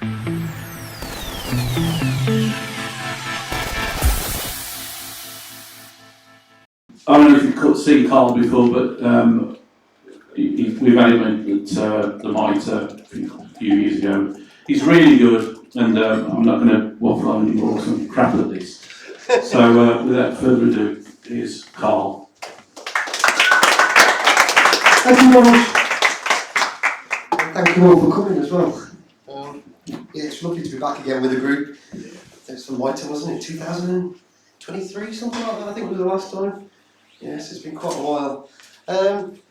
I don't know if you've seen Carl before, but we've had him at the Mitre a few years ago. He's really good, and I'm not going to waffle on anymore because I'm crap at this. So without further ado, here's Carl. Thank you very much. Thank you all for coming as well. Yeah, it's lovely to be back again with the group. It's from Mitre, wasn't it? 2023, something like that, I think was the last time. Yes, it's been quite a while.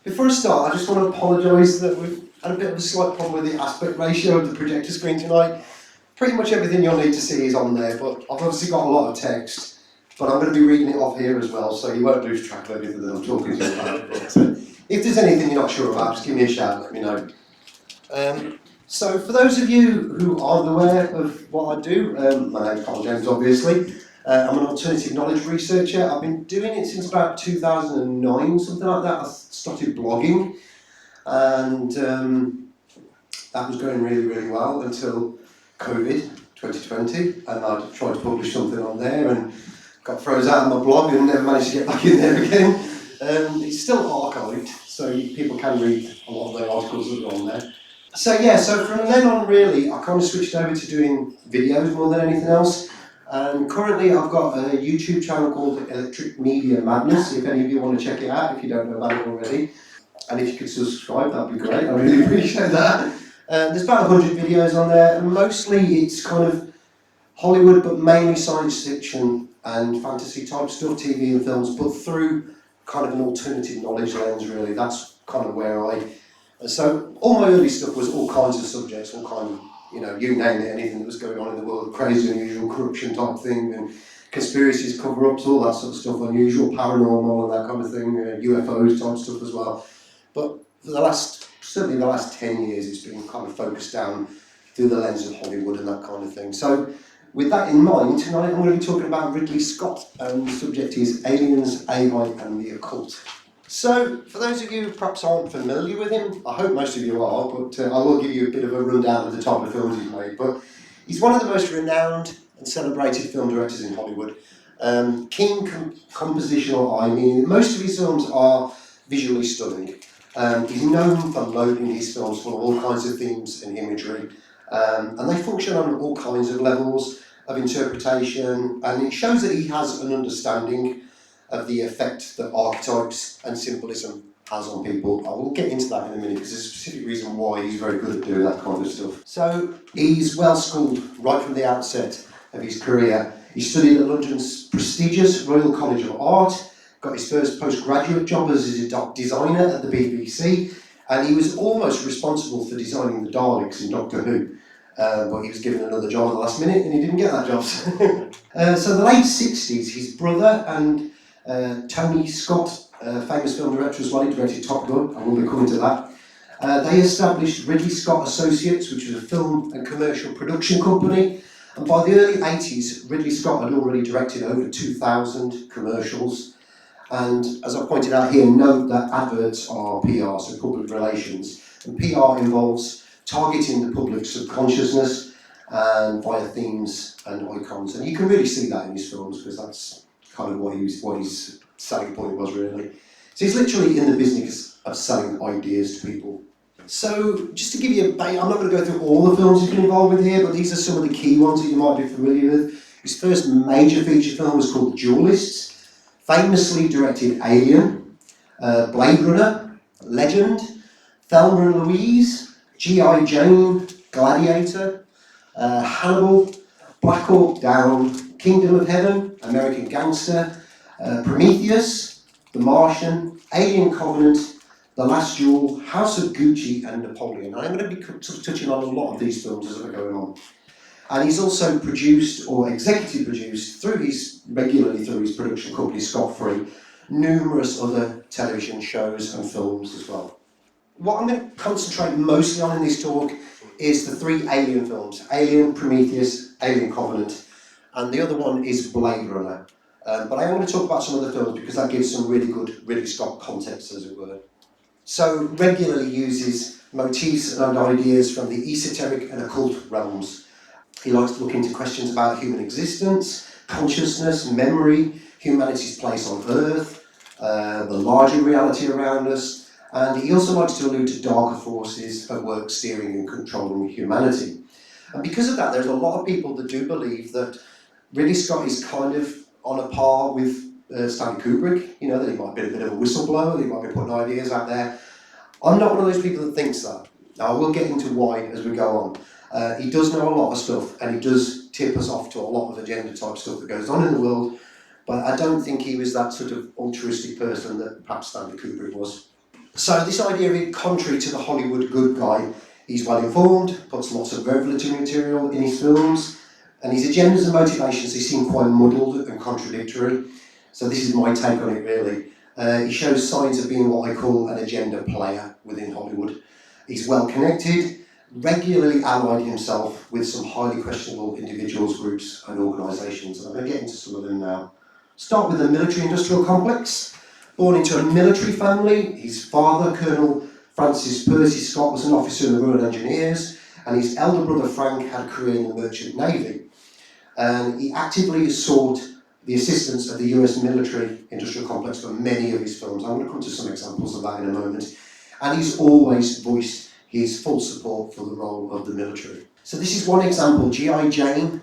Before I start, I just want to apologise that we've had a bit of a slight problem with the aspect ratio of the projector screen tonight. Pretty much everything you'll need to see is on there, but I've obviously got a lot of text, but I'm going to be reading it off here as well, so you won't lose track of everything that I'm talking to you about. So if there's anything you're not sure about, just give me a shout and let me know. So for those of you who aren't aware of what I do, my name's Carl James, obviously. I'm an alternative knowledge researcher. I've been doing it since about 2009, something like that. I started blogging, and that was going really, really well until COVID 2020, and I tried to publish something on there and got froze out of my blog and never managed to get back in there again. It's still archived, so people can read a lot of the articles that are on there. So yeah, so from then on really, I kind of switched over to doing videos more than anything else. And currently I've got a YouTube channel called Electric Media Madness, if any of you want to check it out, if you don't know about it already. And if you could subscribe, that'd be great, I really appreciate that. There's about 100 videos on there, and mostly it's kind of Hollywood, but mainly science fiction and fantasy type stuff, TV and films, but through kind of an alternative knowledge lens really. That's kind of where so all my early stuff was all kinds of subjects, all kind of, you know, you name it, anything that was going on in the world, crazy, unusual, corruption type thing, and conspiracies, cover-ups, all that sort of stuff, unusual, paranormal and that kind of thing, UFOs type stuff as well. But for certainly the last 10 years, it's been kind of focused down through the lens of Hollywood and that kind of thing. So with that in mind, tonight I'm going to be talking about Ridley Scott, and the subject is Aliens, AI and the Occult. So, for those of you who perhaps aren't familiar with him, I hope most of you are, but I will give you a bit of a rundown of the type of films he's made. But he's one of the most renowned and celebrated film directors in Hollywood. Keen compositional eye, meaning most of his films are visually stunning. He's known for loading his films full of all kinds of themes and imagery, and they function on all kinds of levels of interpretation, and it shows that he has an understanding of the effect that archetypes and symbolism has on people. I will get into that in a minute because there's a specific reason why he's very good at doing that kind of stuff. So he's well schooled right from the outset of his career. He studied at London's prestigious Royal College of Art, got his first postgraduate job as a designer at the BBC, and he was almost responsible for designing the Daleks in Doctor Who. But he was given another job at the last minute and he didn't get that job. So the late 60s, his brother and Tony Scott, famous film director as well, he directed Top Gun, I will be coming to that. They established Ridley Scott Associates, which was a film and commercial production company, and by the early 80s, Ridley Scott had already directed over 2,000 commercials, and as I pointed out here, note that adverts are PR, so public relations, and PR involves targeting the public's subconsciousness and via themes and icons, and you can really see that in his films because that's kind of what his selling point was really. So he's literally in the business of selling ideas to people. So just to give you I'm not going to go through all the films he's been involved with here, but these are some of the key ones that you might be familiar with. His first major feature film was called The Duelists, famously directed Alien, Blade Runner, Legend, Thelma and Louise, G.I. Jane, Gladiator, Hannibal, Black Hawk Down, Kingdom of Heaven, American Gangster, Prometheus, The Martian, Alien Covenant, The Last Duel, House of Gucci and Napoleon. And I'm going to be touching on a lot of these films as we're going on. And he's also produced or executive produced regularly through his production company Scott Free, numerous other television shows and films as well. What I'm going to concentrate mostly on in this talk is the three Alien films, Alien, Prometheus, Alien Covenant, and the other one is Blade Runner. But I am going to talk about some other films because that gives some really good Ridley Scott context, as it were. So regularly uses motifs and ideas from the esoteric and occult realms. He likes to look into questions about human existence, consciousness, memory, humanity's place on Earth, the larger reality around us, and he also likes to allude to darker forces at work steering and controlling humanity. And because of that, there's a lot of people that do believe that Ridley Scott is kind of on a par with Stanley Kubrick, you know, that he might be a bit of a whistleblower, that he might be putting ideas out there. I'm not one of those people that thinks that. Now, I will get into why as we go on. He does know a lot of stuff, and he does tip us off to a lot of agenda type stuff that goes on in the world, but I don't think he was that sort of altruistic person that perhaps Stanley Kubrick was. So this idea of it, contrary to the Hollywood good guy, he's well informed, puts lots of revelatory material in his films, and his agendas and motivations, they seem quite muddled and contradictory. So this is my take on it, really. He shows signs of being what I call an agenda player within Hollywood. He's well connected, regularly allied himself with some highly questionable individuals, groups and organisations. And I'm going to get into some of them now. Start with the military-industrial complex. Born into a military family, his father, Colonel Francis Percy Scott, was an officer in the Royal Engineers, and his elder brother Frank had a career in the Merchant Navy. And he actively sought the assistance of the US military-industrial complex for many of his films. I'm going to come to some examples of that in a moment. And he's always voiced his full support for the role of the military. So this is one example, G.I. Jane,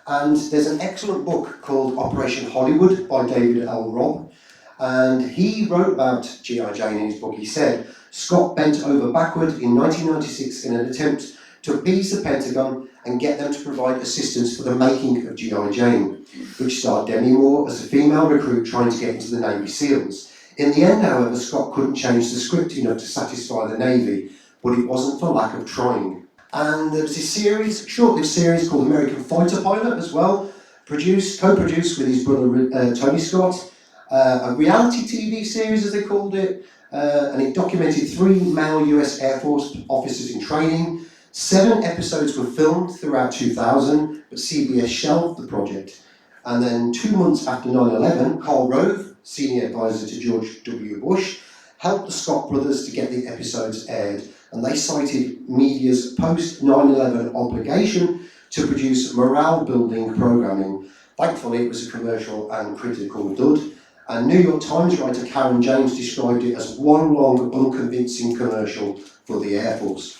and there's an excellent book called Operation Hollywood by David L. Robb, and he wrote about G.I. Jane in his book. He said, Scott bent over backward in 1996 in an attempt to appease the Pentagon and get them to provide assistance for the making of G.I. Jane, which starred Demi Moore as a female recruit trying to get into the Navy SEALs. In the end, however, Scott couldn't change the script enough to satisfy the Navy, but it wasn't for lack of trying. And there was this series, short-lived series called American Fighter Pilot as well, co-produced with his brother Tony Scott, a reality TV series as they called it, and it documented 3 male US Air Force officers in training. 7 episodes were filmed throughout 2000, but CBS shelved the project. And then 2 months after 9/11, Karl Rove, senior advisor to George W. Bush, helped the Scott brothers to get the episodes aired, and they cited media's post-9/11 obligation to produce morale-building programming. Thankfully, it was a commercial and critical dud, and New York Times writer Karen James described it as one long, unconvincing commercial for the Air Force.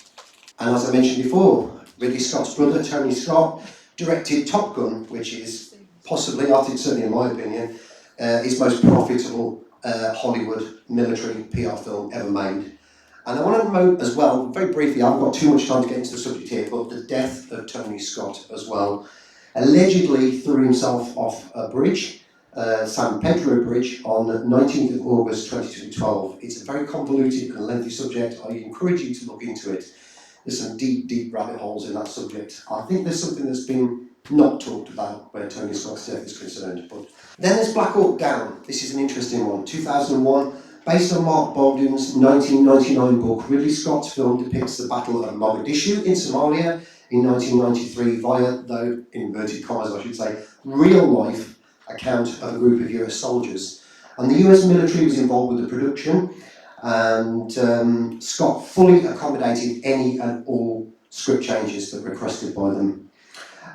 And as I mentioned before, Ridley Scott's brother, Tony Scott, directed Top Gun, which is possibly, I think certainly in my opinion, his most profitable Hollywood military PR film ever made. And I want to note as well, very briefly, I haven't got too much time to get into the subject here, but the death of Tony Scott as well. Allegedly threw himself off a bridge, San Pedro Bridge, on the 19th of August 2012. It's a very convoluted and lengthy subject. I encourage you to look into it. There's some deep, deep rabbit holes in that subject. I think there's something that's been not talked about where Tony Scott's death is concerned. But then there's Black Hawk Down. This is an interesting one. 2001, based on Mark Baldwin's 1999 book, Ridley Scott's film depicts the Battle of Mogadishu in Somalia in 1993 via, though in inverted commas I should say, real-life account of a group of US soldiers. And the US military was involved with the production, and Scott fully accommodated any and all script changes that were requested by them.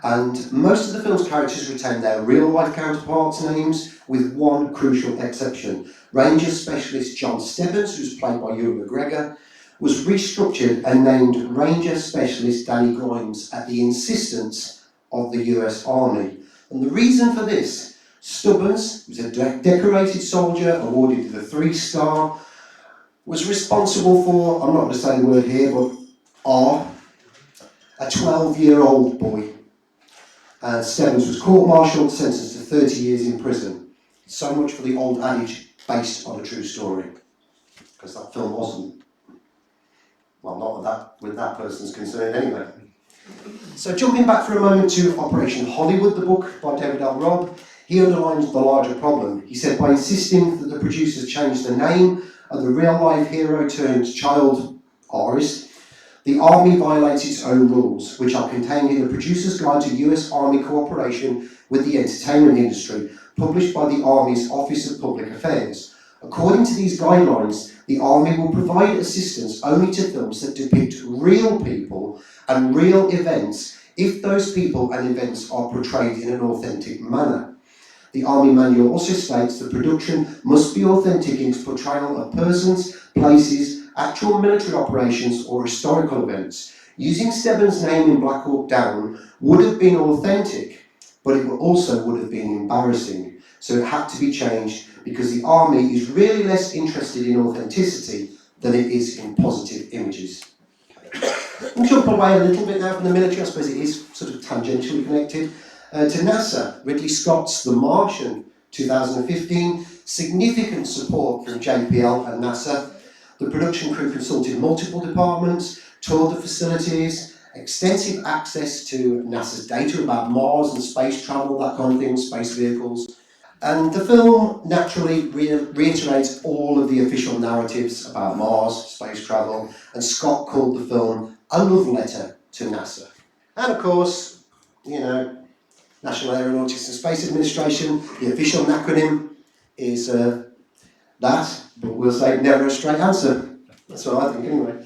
And most of the film's characters retain their real-life counterparts' names, with one crucial exception. Ranger Specialist John Stebbins, who's played by Ewan McGregor, was restructured and named Ranger Specialist Danny Grimes at the insistence of the US Army. And the reason for this, Stubbins, who's a decorated soldier awarded the 3-star, was responsible for, I'm not going to say the word here, but a 12-year-old boy. Stebbins was court-martialed, sentenced to 30 years in prison. So much for the old adage, based on a true story. Because that film wasn't. Well, not with that person's concerned anyway. So jumping back for a moment to Operation Hollywood, the book by David L. Robb, he underlines the larger problem. He said, by insisting that the producers change the name of the real-life hero turned child artist, the Army violates its own rules, which are contained in the Producer's Guide to US Army Cooperation with the Entertainment Industry, published by the Army's Office of Public Affairs. According to these guidelines, the Army will provide assistance only to films that depict real people and real events if those people and events are portrayed in an authentic manner. The Army Manual also states that production must be authentic in its portrayal of persons, places, actual military operations or historical events. Using Stebbins' name in Black Hawk Down would have been authentic, but it also would have been embarrassing. So it had to be changed because the Army is really less interested in authenticity than it is in positive images. We'll jump away a little bit now from the military. I suppose it is sort of tangentially connected. To NASA, Ridley Scott's The Martian, 2015, significant support from JPL and NASA. The production crew consulted multiple departments, toured the facilities, extensive access to NASA's data about Mars and space travel, that kind of thing, space vehicles. And the film naturally reiterates all of the official narratives about Mars, space travel, and Scott called the film a love letter to NASA. And of course, National Aeronautics and Space Administration, the official acronym is that, but we'll say never a straight answer. That's what I think anyway.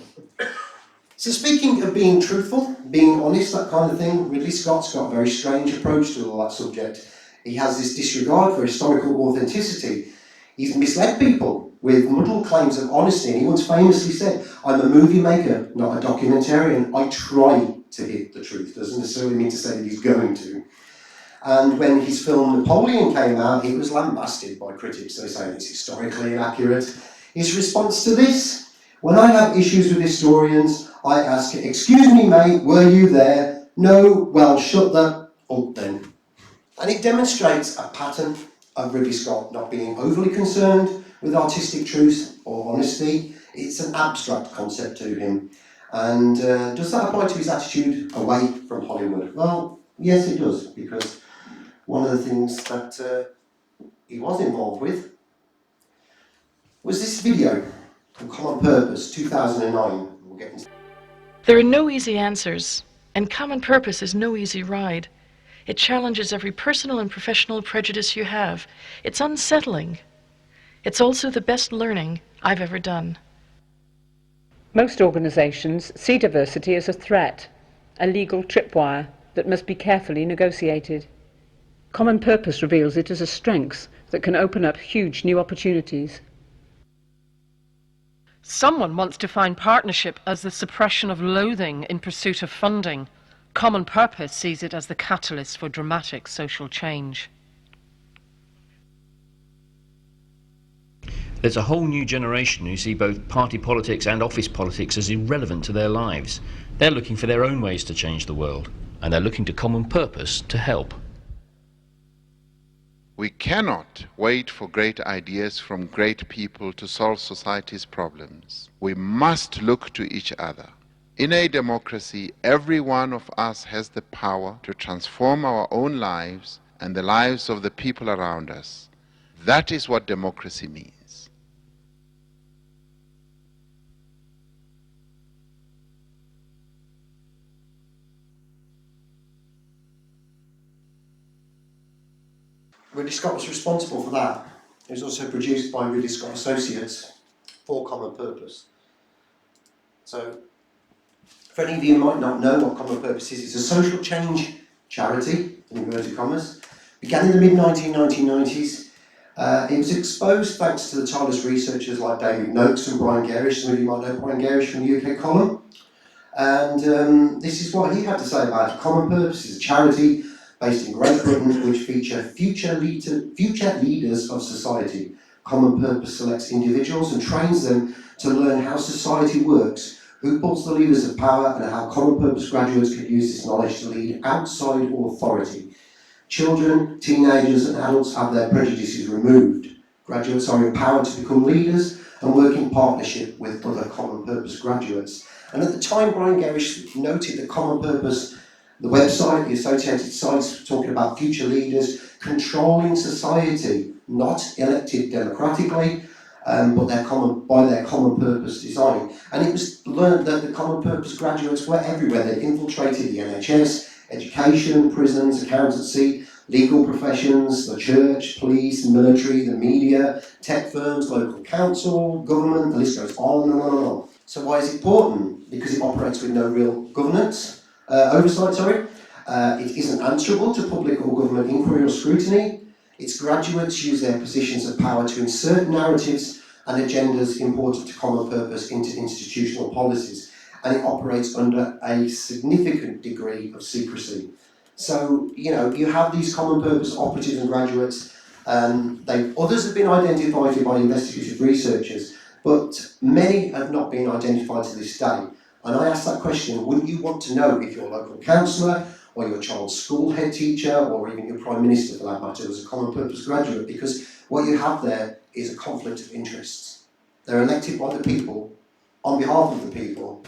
So speaking of being truthful, being honest, that kind of thing, Ridley Scott's got a very strange approach to all that subject. He has this disregard for historical authenticity. He's misled people with muddled claims of honesty, and he once famously said, "I'm a movie maker, not a documentarian. I try to hit the truth." Doesn't necessarily mean to say that he's going to. And when his film Napoleon came out, it was lambasted by critics. They say it's historically inaccurate. His response to this: "When I have issues with historians, I ask, 'Excuse me, mate, were you there?' 'No, well, shut the up then.'" And it demonstrates a pattern of Ridley Scott not being overly concerned with artistic truth or honesty. It's an abstract concept to him. And does that apply to his attitude away from Hollywood? Well, yes, it does, because one of the things that he was involved with was this video from Common Purpose, 2009. We'll get into. There are no easy answers, and Common Purpose is no easy ride. It challenges every personal and professional prejudice you have. It's unsettling. It's also the best learning I've ever done. Most organisations see diversity as a threat, a legal tripwire that must be carefully negotiated. Common Purpose reveals it as a strength that can open up huge new opportunities. Someone wants to find partnership as the suppression of loathing in pursuit of funding. Common Purpose sees it as the catalyst for dramatic social change. There's a whole new generation who see both party politics and office politics as irrelevant to their lives. They're looking for their own ways to change the world, and they're looking to Common Purpose to help. We cannot wait for great ideas from great people to solve society's problems. We must look to each other. In a democracy, every one of us has the power to transform our own lives and the lives of the people around us. That is what democracy means. Ridley Scott was responsible for that. It was also produced by Ridley Scott Associates for Common Purpose. So, for any of you who might not know what Common Purpose is, it's a social change charity, in inverted commas. Began in the mid-1990s. It was exposed thanks to the tireless researchers like David Noakes and Brian Garish. Some of you might know Brian Garish from the UK column. And this is what he had to say about it. Common Purpose is a charity based in Great Britain which feature future leaders of society. Common Purpose selects individuals and trains them to learn how society works, who pulls the levers of power, and how Common Purpose graduates can use this knowledge to lead outside authority. Children, teenagers and adults have their prejudices removed. Graduates are empowered to become leaders and work in partnership with other Common Purpose graduates. And at the time, Brian Garish noted that Common Purpose, the website, the associated sites, talking about future leaders controlling society, not elected democratically, but by their Common Purpose design. And it was learned that the Common Purpose graduates were everywhere. They infiltrated the NHS, education, prisons, accountancy, legal professions, the church, police, military, the media, tech firms, local council, government, the list goes on and on and on. So why is it important? Because it operates with no real oversight. It isn't answerable to public or government inquiry or scrutiny. Its graduates use their positions of power to insert narratives and agendas important to common purpose into institutional policies, and it operates under a significant degree of secrecy. So, you know, you have these common purpose operatives and graduates, others have been identified by investigative researchers, but many have not been identified to this day. And I ask that question, wouldn't you want to know if your local councillor or your child's school head teacher or even your Prime Minister for that matter was a common purpose graduate? Because what you have there is a conflict of interests. They're elected by the people, on behalf of the people,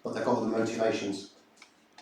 but they've got other motivations.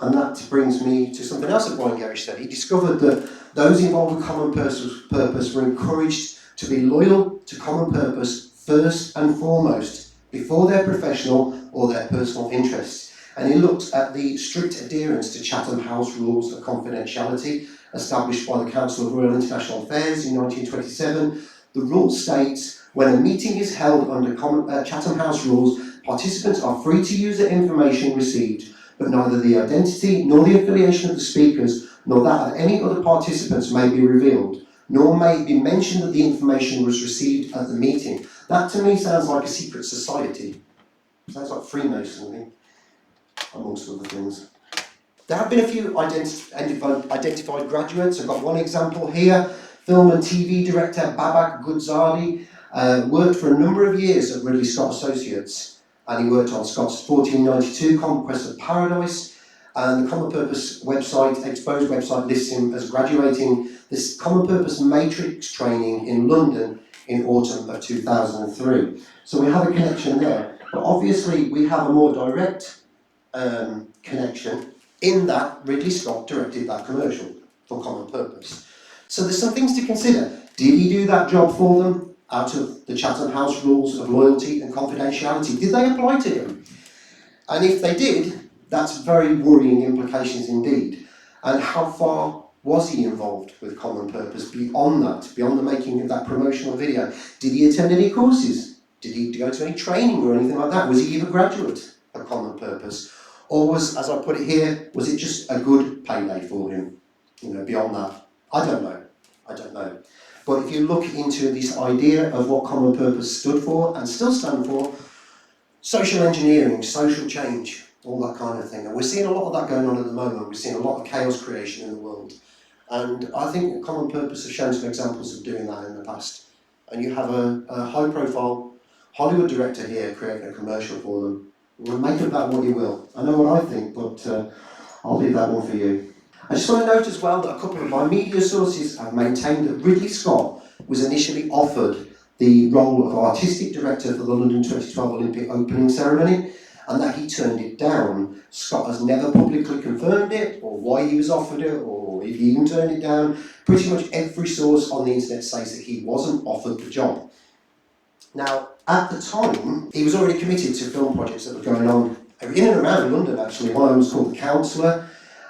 And that brings me to something else that Brian Gerrish said. He discovered that those involved with common purpose were encouraged to be loyal to common purpose first and foremost, before their professional or their personal interests. And he looked at the strict adherence to Chatham House rules of confidentiality established by the Council of Royal International Affairs in 1927. The rule states, when a meeting is held under Chatham House rules, participants are free to use the information received, but neither the identity nor the affiliation of the speakers nor that of any other participants may be revealed, nor may it be mentioned that the information was received at the meeting. That to me sounds like a secret society. Sounds like Freemasonry, amongst other things. There have been a few identified graduates. I've got one example here. Film and TV director Babak Goodzadi worked for a number of years at Ridley Scott Associates, and he worked on Scott's 1492 Conquest of Paradise, and the Common Purpose website, Exposed website, lists him as graduating this Common Purpose Matrix training in London in autumn of 2003. So we have a connection there, but obviously we have a more direct connection in that Ridley Scott directed that commercial for Common Purpose. So there's some things to consider. Did he do that job for them out of the Chatham House rules of loyalty and confidentiality? Did they apply to him? And if they did, that's very worrying implications indeed. And how far was he involved with Common Purpose beyond that, beyond the making of that promotional video? Did he attend any courses? Did he go to any training or anything like that? Was he even a graduate of Common Purpose? Or was, as I put it here, was it just a good payday for him? You know, beyond that? I don't know. But if you look into this idea of what Common Purpose stood for and still stand for, social engineering, social change, all that kind of thing. And we're seeing a lot of that going on at the moment. We're seeing a lot of chaos creation in the world. And I think Common Purpose has shown some examples of doing that in the past. And you have a high-profile Hollywood director here creating a commercial for them. Well, make of that what you will. I know what I think, but I'll leave that one for you. I just want to note as well that a couple of my media sources have maintained that Ridley Scott was initially offered the role of artistic director for the London 2012 Olympic opening ceremony, and that he turned it down. Scott has never publicly confirmed it, or why he was offered it, or if he even turned it down. Pretty much every source on the internet says that he wasn't offered the job. Now, at the time, he was already committed to film projects that were going on in and around London, actually. One was called The Counsellor,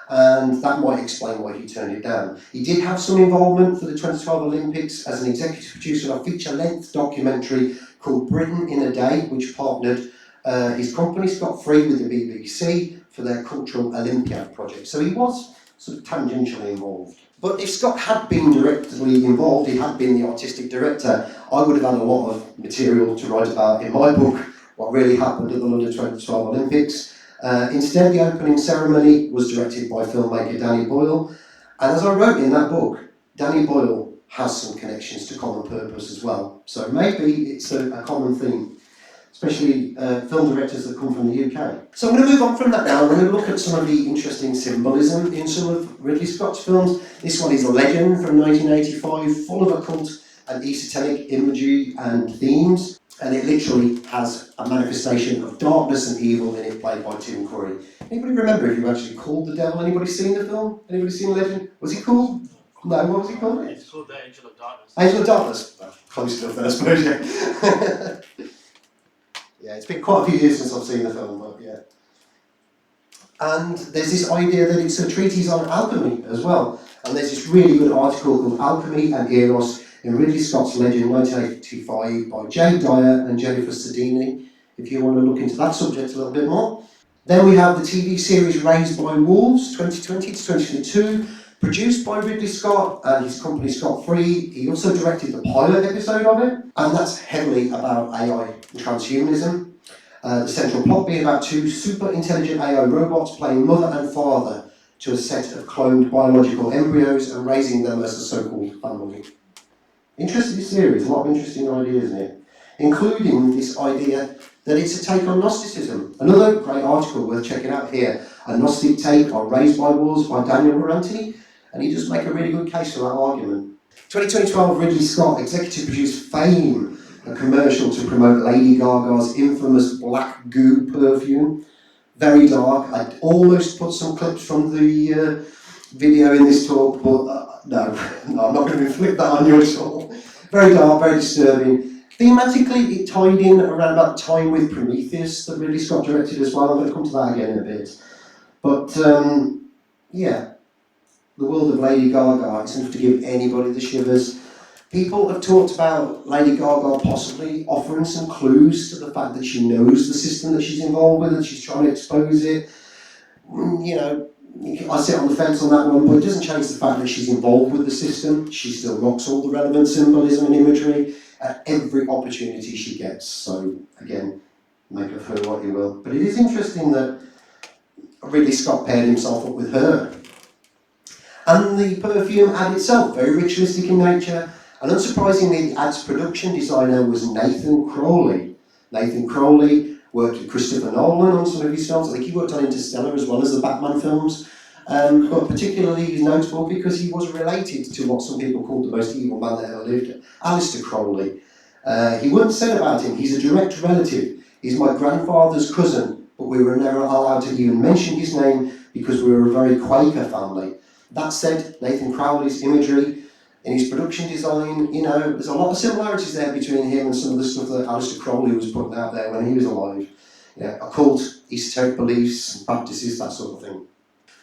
and that might explain why he turned it down. He did have some involvement for the 2012 Olympics as an executive producer of a feature-length documentary called Britain in a Day, which partnered his company, Scott Free, with the BBC for their Cultural Olympiad project. So he was sort of tangentially involved. But if Scott had been directly involved, he had been the artistic director, I would have had a lot of material to write about in my book, what really happened at the London 2012 Olympics. Instead, the opening ceremony was directed by filmmaker Danny Boyle, and as I wrote in that book, Danny Boyle has some connections to Common Purpose as well. So maybe it's a common theme, especially film directors that come from the UK. So I'm going to move on from that now. I'm going to look at some of the interesting symbolism in some of Ridley Scott's films. This one is Legend from 1985, full of occult and esoteric imagery and themes. And it literally has a manifestation of darkness and evil in it, played by Tim Curry. Anybody remember if he actually called the devil? Anybody seen the film? Anybody seen Legend? Was he called? No, what was he called? It's called The Angel of Darkness. Angel of Darkness. Well, close enough then, I suppose, yeah. Yeah, it's been quite a few years since I've seen the film, but yeah. And there's this idea that it's a treatise on alchemy as well. And there's this really good article called Alchemy and Eros in Ridley Scott's Legend 1985 by Jay Dyer and Jennifer Sedini, if you want to look into that subject a little bit more. Then we have the TV series Raised by Wolves, 2020 to 2022, produced by Ridley Scott and his company Scott Free. He also directed the pilot episode of it, and that's heavily about AI and transhumanism. The central plot being about two super intelligent AI robots playing mother and father to a set of cloned biological embryos and raising them as a so-called family. Interesting series, a lot of interesting ideas in it, including this idea that it's a take on Gnosticism. Another great article worth checking out here, a Gnostic take on Raised by Wolves by Daniel Morante, and he does make a really good case for that argument. 2012, Ridley Scott executive produced Fame, a commercial to promote Lady Gaga's infamous black goo perfume. Very dark. I almost put some clips from the video in this talk, but no, I'm not going to inflict that on you at all. Very dark, very disturbing. Thematically, it tied in around about the time with Prometheus that Ridley Scott directed as well. I'm going to come to that again in a bit. But yeah, the world of Lady Gaga is enough to give anybody the shivers. People have talked about Lady Gaga possibly offering some clues to the fact that she knows the system that she's involved with and she's trying to expose it. You know, I sit on the fence on that one, but it doesn't change the fact that she's involved with the system. She still rocks all the relevant symbolism and imagery at every opportunity she gets. So, again, make of her what you will. But it is interesting that Ridley Scott paired himself up with her. And the perfume ad itself, very ritualistic in nature. And unsurprisingly, the ad's production designer was Nathan Crowley. Nathan Crowley worked with Christopher Nolan on some of his films. I think he worked on Interstellar as well as the Batman films. But particularly he's notable because he was related to what some people called the most evil man that ever lived, Aleister Crowley. He once said about him, he's a direct relative. He's my grandfather's cousin, but we were never allowed to even mention his name because we were a very Quaker family. That said, Nathan Crowley's imagery in his production design, you know, there's a lot of similarities there between him and some of the stuff that Aleister Crowley was putting out there when he was alive. You know, occult, esoteric beliefs, practices, that sort of thing.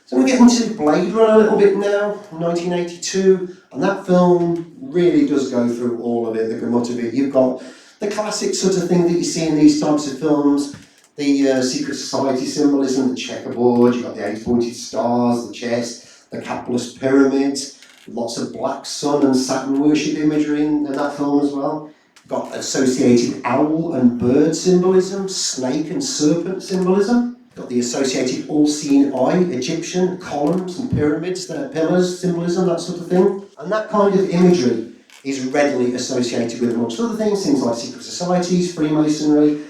So we're getting to Blade Runner a little bit now, 1982, and that film really does go through all of it, the gamut of it. You've got the classic sort of thing that you see in these types of films, the secret society symbolism, the checkerboard, you've got the 8 pointed stars, the chest, the capitalist pyramids, lots of black sun and Saturn worship imagery in that film as well. Got associated owl and bird symbolism, snake and serpent symbolism. Got the associated all-seeing eye, Egyptian columns and pyramids, the pillars, symbolism, that sort of thing. And that kind of imagery is readily associated with, amongst other things like secret societies, Freemasonry.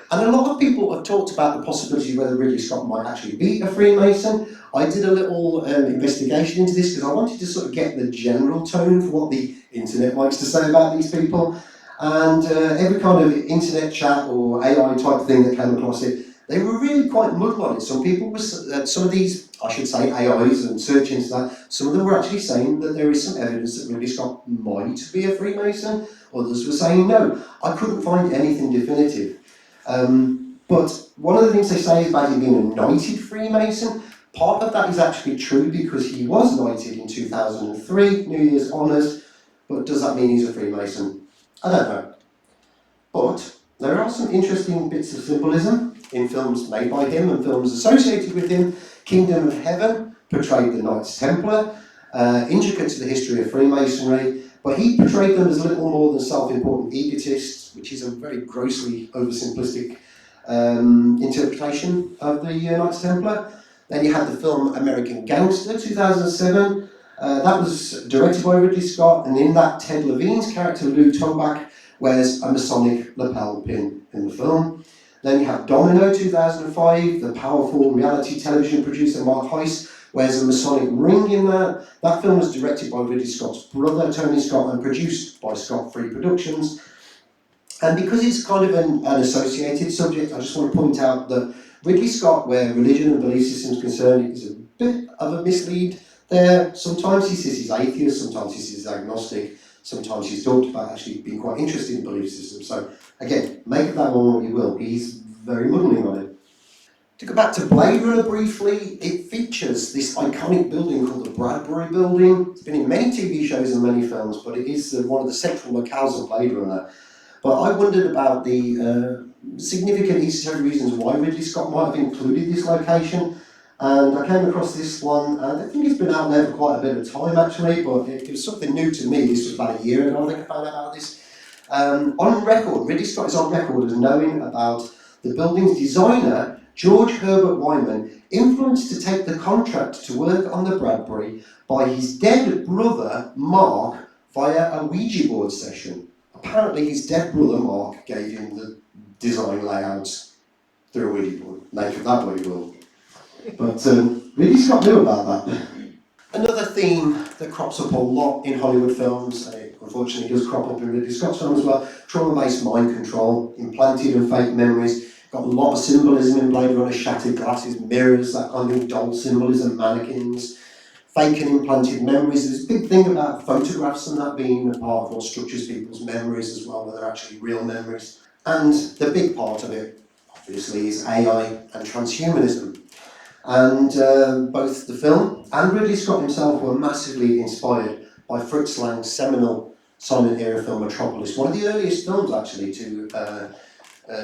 And a lot of people have talked about the possibility of whether Ridley Scott might actually be a Freemason. I did a little investigation into this because I wanted to sort of get the general tone for what the internet likes to say about these people. And every kind of internet chat or AI type thing that came across it, they were really quite muddled on it. Some people were, some of these, I should say, AIs and search into that, some of them were actually saying that there is some evidence that Ridley Scott might be a Freemason. Others were saying no. I couldn't find anything definitive. But one of the things they say about him being a knighted Freemason, part of that is actually true because he was knighted in 2003, New Year's Honours, but does that mean he's a Freemason? I don't know. But there are some interesting bits of symbolism in films made by him and films associated with him. Kingdom of Heaven portrayed the Knights Templar, intricate to the history of Freemasonry, but he portrayed them as little more than self-important egotists, which is a very grossly oversimplistic interpretation of the Knights Templar. Then you had the film American Gangster, 2007. That was directed by Ridley Scott, and in that Ted Levine's character, Lou Toback, wears a Masonic lapel pin in the film. Then you have Domino, 2005, the powerful reality television producer Mark Heiss wears a Masonic ring in that. That film was directed by Ridley Scott's brother, Tony Scott, and produced by Scott Free Productions. And because it's kind of an associated subject, I just want to point out that Ridley Scott, where religion and belief system is concerned, is a bit of a mislead there. Sometimes he says he's atheist, sometimes he says he's agnostic, sometimes he's talked about actually being quite interested in belief systems. So again, make of that one what you will. He's very muddling on it. To go back to Blade Runner briefly, it features this iconic building called the Bradbury Building. It's been in many TV shows and many films, but it is one of the central locales of Blade Runner. But I wondered about the significant esoteric reasons why Ridley Scott might have included this location. And I came across this one, and I think it's been out there for quite a bit of time actually, but it was something new to me. This was about a year ago I think I found out about this. On record, Ridley Scott is on record as knowing about the building's designer, George Herbert Wyman, influenced to take the contract to work on the Bradbury by his dead brother, Mark, via a Ouija board session. Apparently his dead brother, Mark, gave him the design layouts through a Ouija board. Nature of that way, will. But Ridley Scott knew about that. Another theme that crops up a lot in Hollywood films, and it unfortunately does crop up in Ridley Scott's films as well, trauma-based mind control, implanted and fake memories. Got a lot of symbolism in Blade Runner, shattered glasses, mirrors, that kind of doll symbolism, mannequins, fake and implanted memories. There's a big thing about photographs and that being a part of what structures people's memories as well, whether they're actually real memories. And the big part of it, obviously, is AI and transhumanism. And both the film and Ridley Scott himself were massively inspired by Fritz Lang's seminal silent era film Metropolis, one of the earliest films actually to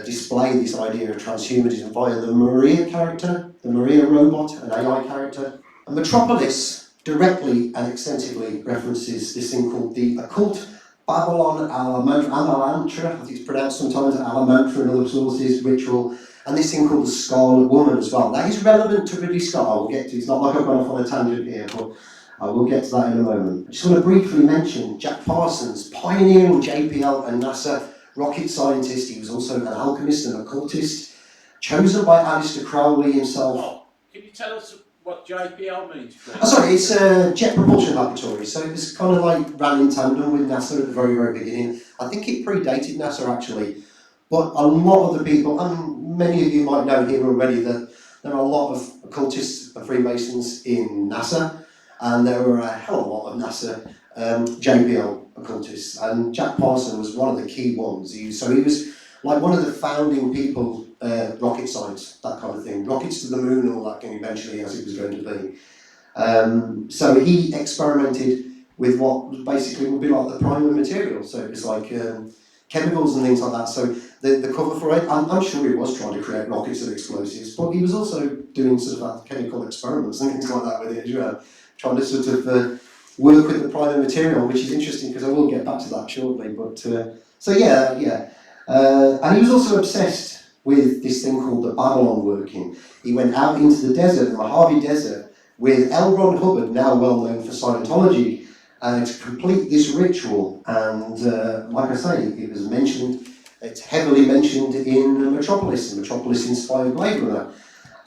display this idea of transhumanism via the Maria character, the Maria robot, an AI character. And Metropolis directly and extensively references this thing called the Occult, Babylon Alamantra, I think it's pronounced sometimes Alamantra in other sources, ritual, and this thing called the Scarlet Woman as well. That is relevant to Ridley Scott, I will get to. It's not like I've gone off on a tangent here, but I will get to that in a moment. I just want to briefly mention Jack Parsons, pioneering JPL and NASA rocket scientist. He was also an alchemist and occultist, chosen by Aleister Crowley himself. Can you tell us what JPL means, please? Oh, sorry, it's Jet Propulsion Laboratory. So it was kind of like ran in tandem with NASA at the very, very beginning. I think it predated NASA actually, but a lot of the people, and many of you might know here already, that there are a lot of occultists and Freemasons in NASA, and there were a hell of a lot of NASA JPL occultists, and Jack Parsons was one of the key ones. He was like one of the founding people, rocket science, that kind of thing, rockets to the moon and all that thing eventually, as it was going to be. So he experimented with what basically would be like the primer material, so it was like chemicals and things like that. So the cover for it, I'm sure he was trying to create rockets and explosives, but he was also doing sort of chemical experiments and things like that with it as well, trying to sort of work with the primer material, which is interesting because I will get back to that shortly. But so yeah. And he was also obsessed with this thing called the Babylon working. He went out into the desert, the Mojave Desert, with L. Ron Hubbard, now well known for Scientology, to complete this ritual. And like I say, it was mentioned, it's heavily mentioned in Metropolis, and Metropolis inspired Blade Runner.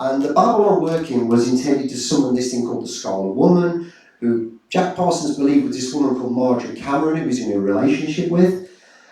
And the Babylon working was intended to summon this thing called the Scarlet Woman, who Jack Parsons believed was this woman called Marjorie Cameron, who he was in a relationship with.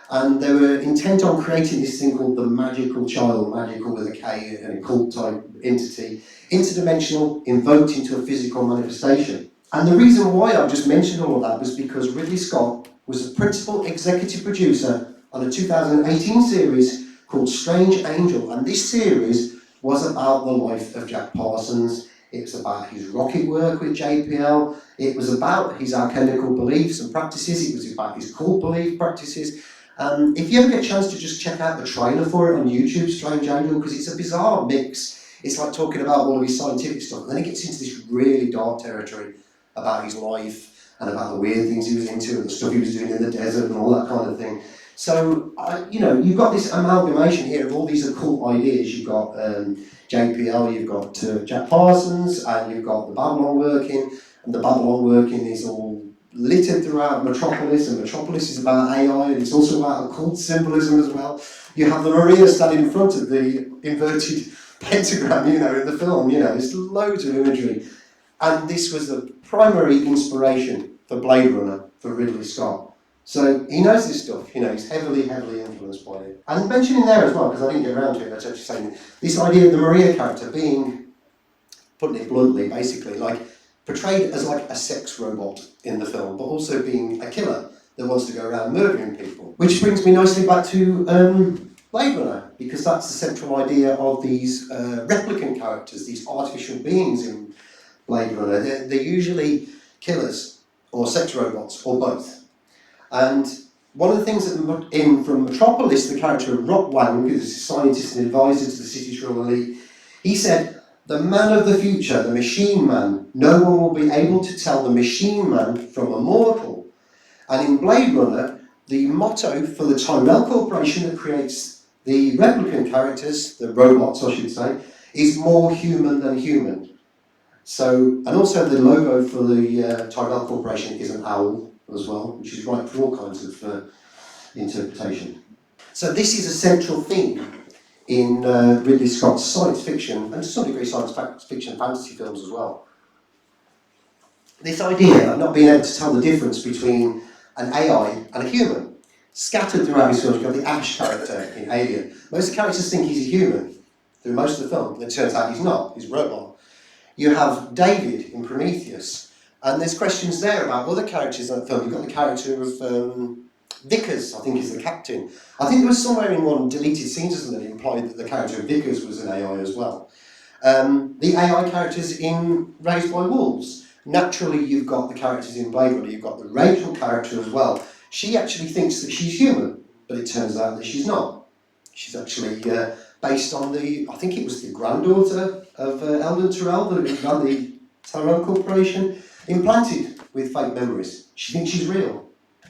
And they were intent on creating this thing called the magical child, magical with a K, an occult type entity, interdimensional, invoked into a physical manifestation. And the reason why I've just mentioned all of that was because Ridley Scott was the principal executive producer on a 2018 series called Strange Angel. And this series was about the life of Jack Parsons. It was about his rocket work with JPL. It was about his alchemical beliefs and practices. It was about his cult belief practices. If you ever get a chance to just check out the trailer for it on YouTube, Strange Angel, because it's a bizarre mix. It's like talking about all of his scientific stuff, and then it gets into this really dark territory about his life and about the weird things he was into and the stuff he was doing in the desert and all that kind of thing. So, you've got this amalgamation here of all these occult ideas. You've got JPL, you've got Jack Parsons, and you've got the Babylon working, and the Babylon working is all littered throughout Metropolis, and Metropolis is about AI, and it's also about occult symbolism as well. You have the Maria standing in front of the inverted pentagram, in the film, there's loads of imagery. And this was the primary inspiration for Blade Runner, for Ridley Scott. So he knows this stuff, he's heavily, heavily influenced by it. And mentioning there as well, because I didn't get around to it, that's actually saying this idea of the Maria character being, putting it bluntly, basically, like, portrayed as like a sex robot in the film, but also being a killer that wants to go around murdering people. Which brings me nicely back to Blade Runner, because that's the central idea of these replicant characters, these artificial beings in Blade Runner. They're usually killers or sex robots or both. And one of the things that from Metropolis, the character of Rockwang, who's a scientist and advisor to the city's royal elite, he said, "The man of the future, the machine man, no one will be able to tell the machine man from a mortal." And in Blade Runner, the motto for the Tyrell Corporation that creates the replicant characters, the robots I should say, is more human than human. So, and also the logo for the Tyrell Corporation is an owl as well, which is right for all kinds of interpretation. So this is a central theme in Ridley Scott's science fiction, and to some degree science fiction fantasy films as well. This idea of not being able to tell the difference between an AI and a human. Scattered throughout his films, you've got the Ash character in Alien. Most of the characters think he's a human through most of the film, and it turns out he's not, he's a robot. You have David in Prometheus, and there's questions there about other characters in that film. You've got the character of Vickers, I think is the captain. I think there was somewhere in one deleted scenes, isn't it, implied that the character of Vickers was an AI as well. The AI characters in Raised by Wolves. Naturally, you've got the characters in Blade Runner, you've got the Rachel character as well. She actually thinks that she's human, but it turns out that she's not. She's actually based on I think it was the granddaughter of Eldon Tyrell, that ran the Tyrell Corporation, implanted with fake memories. She thinks she's real.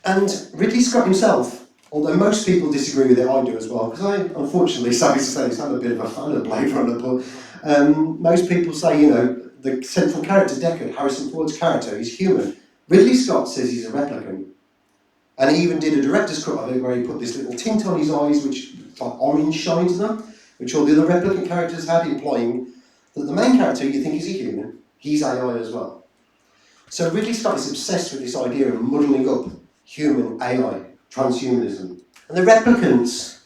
And Ridley Scott himself, although most people disagree with it, I do as well, because I, unfortunately, sadly to say, I'm a bit of a fan of Blade Runner, but most people say, the central character, Deckard, Harrison Ford's character, is human. Ridley Scott says he's a replicant. And he even did a director's cut of it where he put this little tint on his eyes, which like orange shine to them, which all the other replicant characters had, implying that the main character you think is a human, he's AI as well. So Ridley Scott is obsessed with this idea of muddling up human AI, transhumanism. And the replicants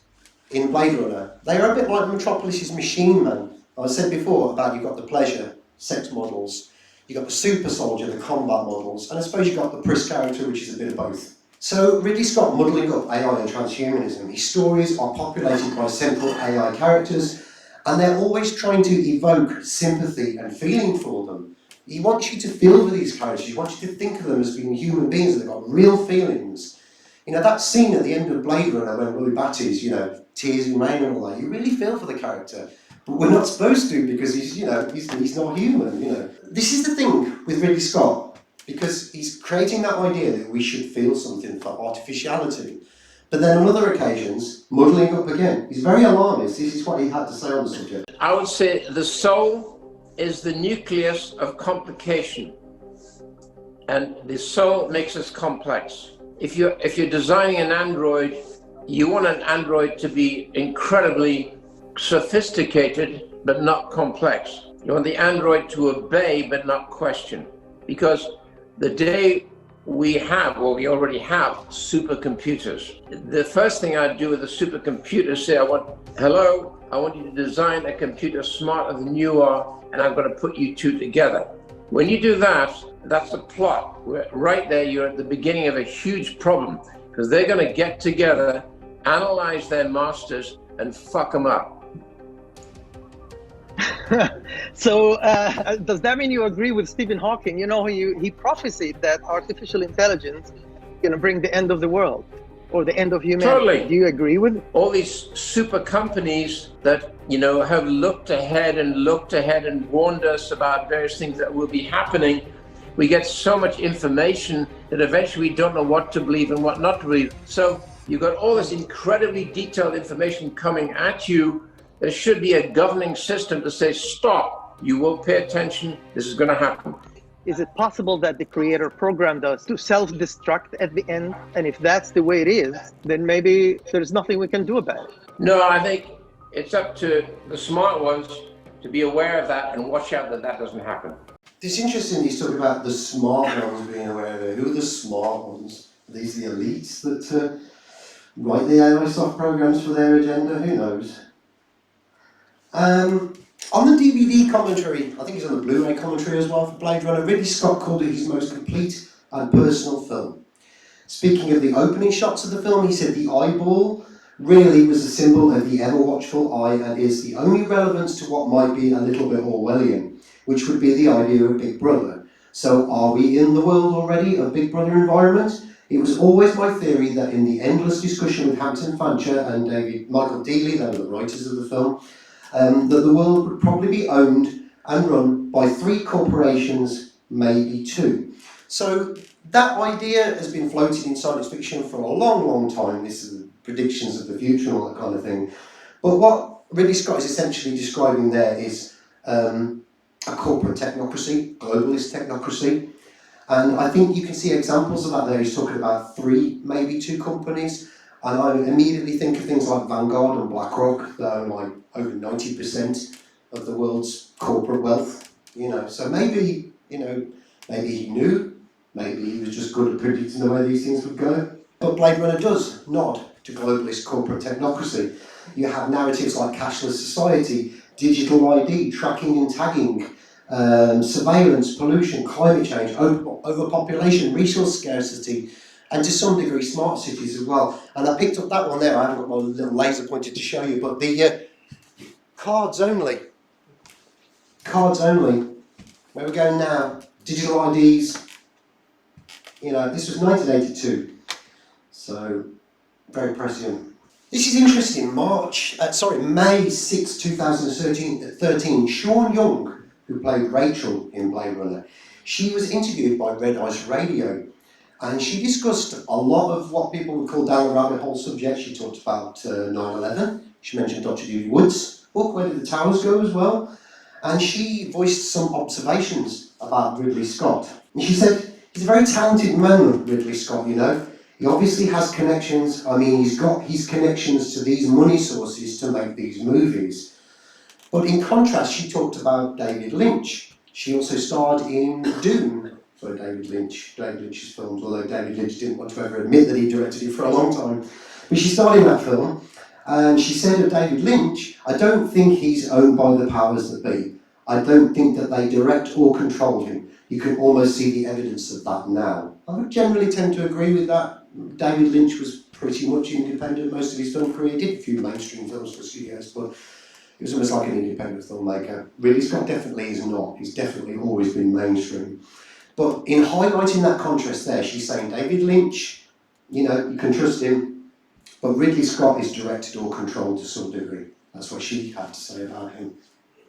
in Blade Runner, they are a bit like Metropolis's machine man. I said before about you've got the pleasure, sex models, you've got the super soldier, the combat models, and I suppose you've got the Pris character, which is a bit of both. So Ridley Scott muddling up AI and transhumanism. His stories are populated by central AI characters, and they're always trying to evoke sympathy and feeling for them. He wants you to feel for these characters, he wants you to think of them as being human beings that have got real feelings. That scene at the end of Blade Runner when Willie Batty's, tears in rain and all that, you really feel for the character. But we're not supposed to because he's not human, This is the thing with Ridley Scott, because he's creating that idea that we should feel something for artificiality. But then on other occasions, muddling up again. He's very alarmist. This is what he had to say on the subject. I would say the soul is the nucleus of complication, and the soul makes us complex. If you're designing an android, you want an android to be incredibly sophisticated but not complex. You want the android to obey but not question, because the day we already have supercomputers, the first thing I'd do with a supercomputer is say, I want you to design a computer smarter than you are, and I'm going to put you two together. When you do that, that's the plot. Right there, you're at the beginning of a huge problem, because they're going to get together, analyze their masters, and fuck them up. So does that mean you agree with Stephen Hawking? He prophesied that artificial intelligence is going to bring the end of the world or the end of humanity. Totally. Do you agree with it? All these super companies that have looked ahead and warned us about various things that will be happening. We get so much information that eventually we don't know what to believe and what not to believe. So you've got all this incredibly detailed information coming at you. There should be a governing system to say, stop, you will pay attention, this is going to happen. Is it possible that the creator programmed us to self-destruct at the end? And if that's the way it is, then maybe there's nothing we can do about it. No, I think it's up to the smart ones to be aware of that and watch out that that doesn't happen. It's interesting he's talking about the smart ones being aware of it. Who are the smart ones? Are these the elites that write the AI soft programs for their agenda? Who knows? On the DVD commentary, I think it's on the Blu-ray commentary as well for Blade Runner, Ridley Scott called it his most complete and personal film. Speaking of the opening shots of the film, he said the eyeball really was a symbol of the ever-watchful eye and is the only relevance to what might be a little bit Orwellian, which would be the idea of Big Brother. So are we in the world already of Big Brother environment? It was always my theory that in the endless discussion with Hampton Fancher and Michael Dealey, they were the writers of the film, that the world would probably be owned and run by 3 corporations, maybe 2. So that idea has been floated in science fiction for a long, long time. This is predictions of the future and all that kind of thing. But what Ridley Scott is essentially describing there is a corporate technocracy, globalist technocracy. And I think you can see examples of that there. He's talking about 3, maybe 2 companies. And I immediately think of things like Vanguard and BlackRock that own like over 90% of the world's corporate wealth. So maybe, maybe he knew, maybe he was just good at predicting the way these things would go. But Blade Runner does nod to globalist corporate technocracy. You have narratives like cashless society, digital ID, tracking and tagging, surveillance, pollution, climate change, overpopulation, resource scarcity, and to some degree smart cities as well. And I picked up that one there. I haven't got my little laser pointed to show you, but the cards only. Where we're going now, digital IDs. This was 1982, so very prescient. This is interesting. May 6, 2013, Sean Young, who played Rachel in Blade Runner, she was interviewed by Red Ice Radio, and she discussed a lot of what people would call down the rabbit hole subjects. She talked about 9/11. She mentioned Dr. Judy Wood's book, Where Did the Towers Go, as well. And she voiced some observations about Ridley Scott. And she said, he's a very talented man, Ridley Scott, He obviously has connections. He's got his connections to these money sources to make these movies. But in contrast, she talked about David Lynch. She also starred in Dune for David Lynch's films, although David Lynch didn't want to ever admit that he directed it for a long time. But she starred in that film, and she said of David Lynch, I don't think he's owned by the powers that be. I don't think that they direct or control him. You can almost see the evidence of that now. I would generally tend to agree with that. David Lynch was pretty much independent most of his film career. He did a few mainstream films for studios, but he was almost like an independent filmmaker. Ridley Scott definitely is not. He's definitely always been mainstream. But in highlighting that contrast there, she's saying David Lynch, you can trust him, but Ridley Scott is directed or controlled to some degree. That's what she had to say about him.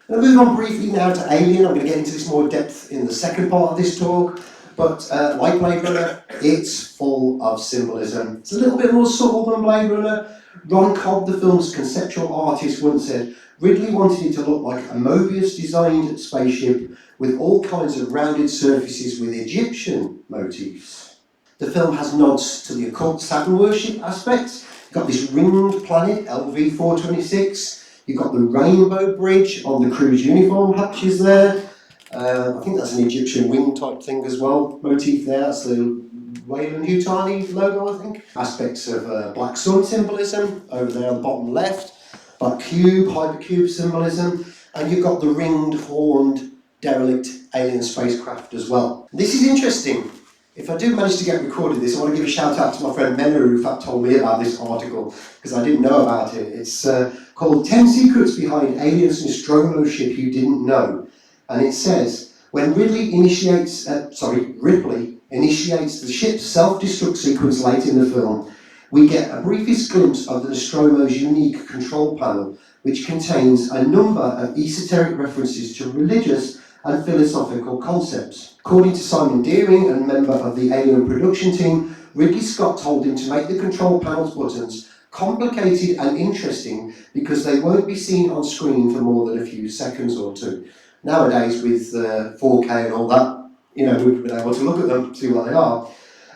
I'll move on briefly now to Alien. I'm going to get into this more depth in the second part of this talk. But like Blade Runner, it's full of symbolism. It's a little bit more subtle than Blade Runner. Ron Cobb, the film's conceptual artist, once said, Ridley wanted it to look like a Mobius-designed spaceship with all kinds of rounded surfaces with Egyptian motifs. The film has nods to the occult Saturn worship aspects. You've got this ringed planet, LV-426. You've got the rainbow bridge on the crew's uniform patches there. I think that's an Egyptian wing type thing as well, motif there. That's the Weyland-Yutani logo, I think. Aspects of black sun symbolism over there on the bottom left. Black cube, hypercube symbolism. And you've got the ringed, horned, derelict alien spacecraft as well. This is interesting. If I do manage to get recorded this, I want to give a shout out to my friend Menna, who in fact told me about this article, because I didn't know about it. It's called 10 Secrets Behind Aliens Nostromo Ship You Didn't Know. And it says, when Ripley initiates the ship's self-destruct sequence late in the film, we get a briefest glimpse of the Nostromo's unique control panel, which contains a number of esoteric references to religious and philosophical concepts. According to Simon Deering, a member of the Alien production team, Ridley Scott told him to make the control panel's buttons complicated and interesting because they won't be seen on screen for more than a few seconds or two. Nowadays, with 4K and all that, we've been able to look at them, see what they are.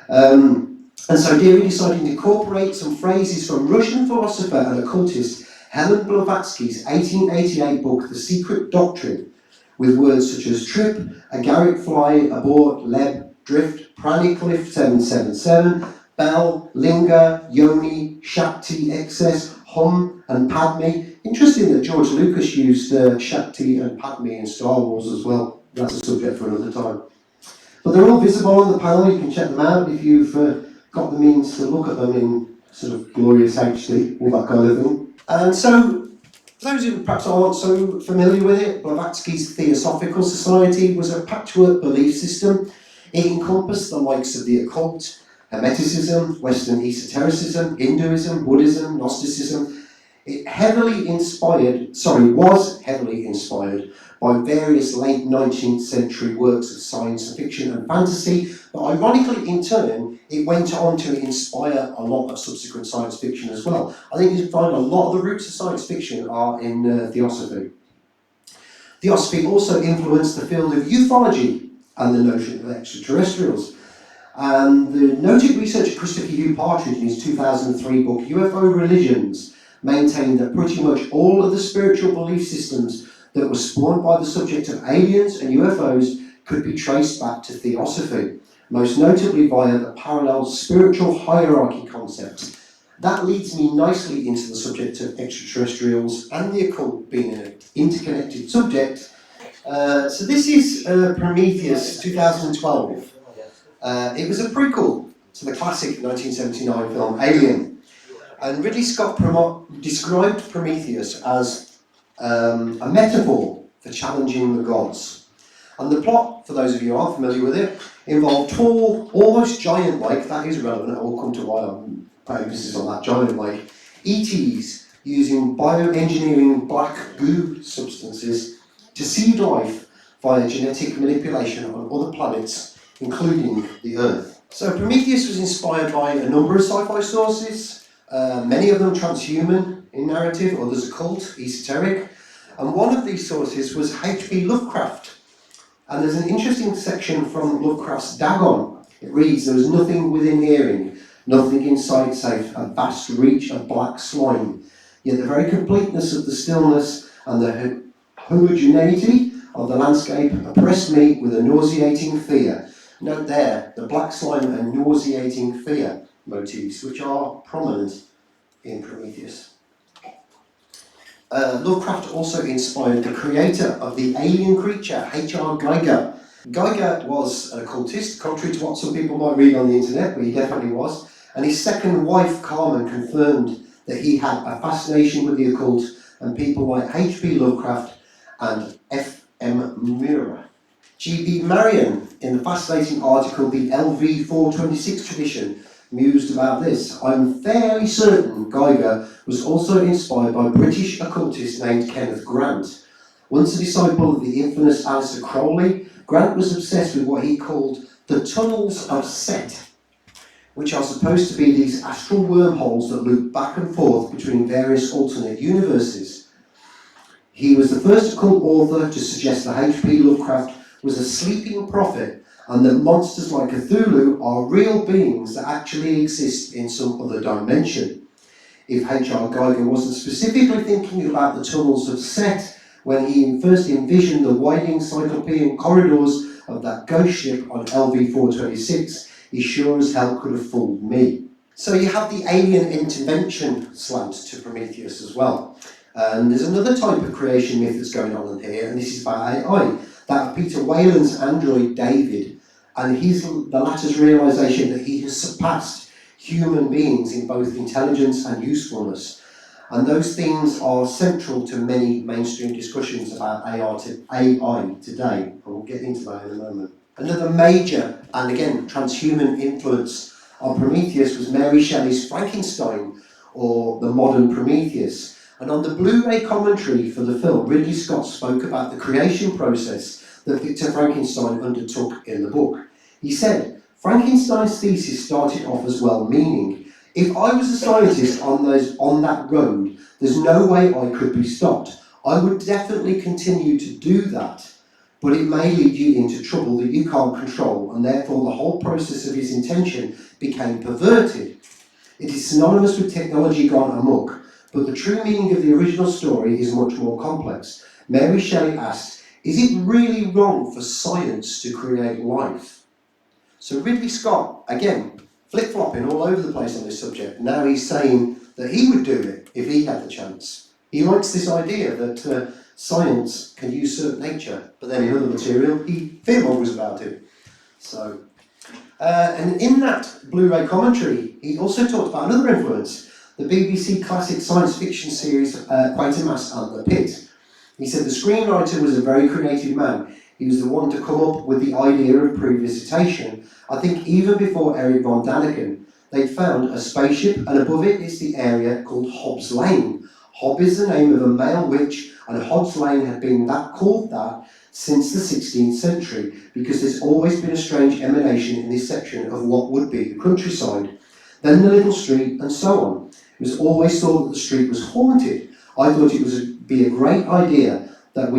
And so Deering decided to incorporate some phrases from Russian philosopher and occultist Helen Blavatsky's 1888 book, The Secret Doctrine, with words such as trip, agaric fly, abort, leb, drift, pranic cliff 777, bell, linger, yoni, shakti, excess, hum, and padme. Interesting that George Lucas used shakti and padme in Star Wars as well. That's a subject for another time. But they're all visible on the panel. You can check them out if you've got the means to look at them in sort of glorious HD, all that kind of thing. And so, for those who perhaps aren't so familiar with it, Blavatsky's Theosophical Society was a patchwork belief system. It encompassed the likes of the occult, Hermeticism, Western esotericism, Hinduism, Buddhism, Gnosticism. It was heavily inspired by various late 19th century works of science fiction and fantasy, but ironically in turn, it went on to inspire a lot of subsequent science fiction as well. I think you find a lot of the roots of science fiction are in Theosophy. Theosophy also influenced the field of ufology and the notion of extraterrestrials. And the noted researcher Christopher Hugh Partridge in his 2003 book UFO Religions maintained that pretty much all of the spiritual belief systems that were spawned by the subject of aliens and UFOs could be traced back to Theosophy, most notably via the parallel spiritual hierarchy concept. That leads me nicely into the subject of extraterrestrials and the occult being an interconnected subject. So this is Prometheus 2012. It was a prequel to the classic 1979 film Alien. And Ridley Scott described Prometheus as a metaphor for challenging the gods. And the plot, for those of you who aren't familiar with it, involved tall, almost giant-like, that is relevant, I will come to why I'm putting emphasis on that, giant-like, ETs using bioengineering black goo substances to seed life via genetic manipulation on other planets, including the Earth. So Prometheus was inspired by a number of sci-fi sources, many of them transhuman in narrative, others occult, esoteric, and one of these sources was H.P. Lovecraft. And there's an interesting section from Lovecraft's Dagon. It reads, "There was nothing within hearing, nothing in sight save a vast reach of black slime. Yet the very completeness of the stillness and the homogeneity of the landscape oppressed me with a nauseating fear." Note there, the black slime and nauseating fear motifs, which are prominent in Prometheus. Lovecraft also inspired the creator of the alien creature, H.R. Geiger. Geiger was an occultist, contrary to what some people might read on the internet, but he definitely was. And his second wife, Carmen, confirmed that he had a fascination with the occult and people like H.P. Lovecraft and F.M. Mura. G.B. Marion, in the fascinating article The LV 426 Tradition, mused about this. "I'm fairly certain Geiger was also inspired by a British occultist named Kenneth Grant. Once a disciple of the infamous Aleister Crowley, Grant was obsessed with what he called the tunnels of Set, which are supposed to be these astral wormholes that loop back and forth between various alternate universes. He was the first occult author to suggest that H.P. Lovecraft was a sleeping prophet and that monsters like Cthulhu are real beings that actually exist in some other dimension. If H.R. Geiger wasn't specifically thinking about the tunnels of Set when he first envisioned the winding cyclopean corridors of that ghost ship on LV 426, he sure as hell could have fooled me." So you have the alien intervention slant to Prometheus as well. And there's another type of creation myth that's going on in here, and this is about AI. That of Peter Whalen's android David, and the latter's realisation that he has surpassed human beings in both intelligence and usefulness. And those themes are central to many mainstream discussions about AI today, and we'll get into that in a moment. Another major, and again, transhuman influence on Prometheus was Mary Shelley's Frankenstein, or the modern Prometheus. And on the Blu-ray commentary for the film, Ridley Scott spoke about the creation process that Victor Frankenstein undertook in the book. He said, "Frankenstein's thesis started off as well-meaning. If I was a scientist on that road, there's no way I could be stopped. I would definitely continue to do that, but it may lead you into trouble that you can't control, and therefore the whole process of his intention became perverted. It is synonymous with technology gone amok, but the true meaning of the original story is much more complex." Mary Shelley asked, "Is it really wrong for science to create life?" So Ridley Scott, again, flip-flopping all over the place on this subject. Now he's saying that he would do it if he had the chance. He likes this idea that science can usurp nature, but then in other material, he fearmongers about it. So, And in that Blu-ray commentary, he also talked about another influence, the BBC classic science fiction series Quatermass and the Pit. He said the screenwriter was a very creative man. He was the one to come up with the idea of pre-visitation. I think even before Eric von Daniken, they'd found a spaceship, and above it is the area called Hobbs Lane. Hob is the name of a male witch, and Hobbs Lane had been called that since the 16th century, because there's always been a strange emanation in this section of what would be the countryside. Then the little street, and so on. It was always thought that the street was haunted. I thought it would be a great idea that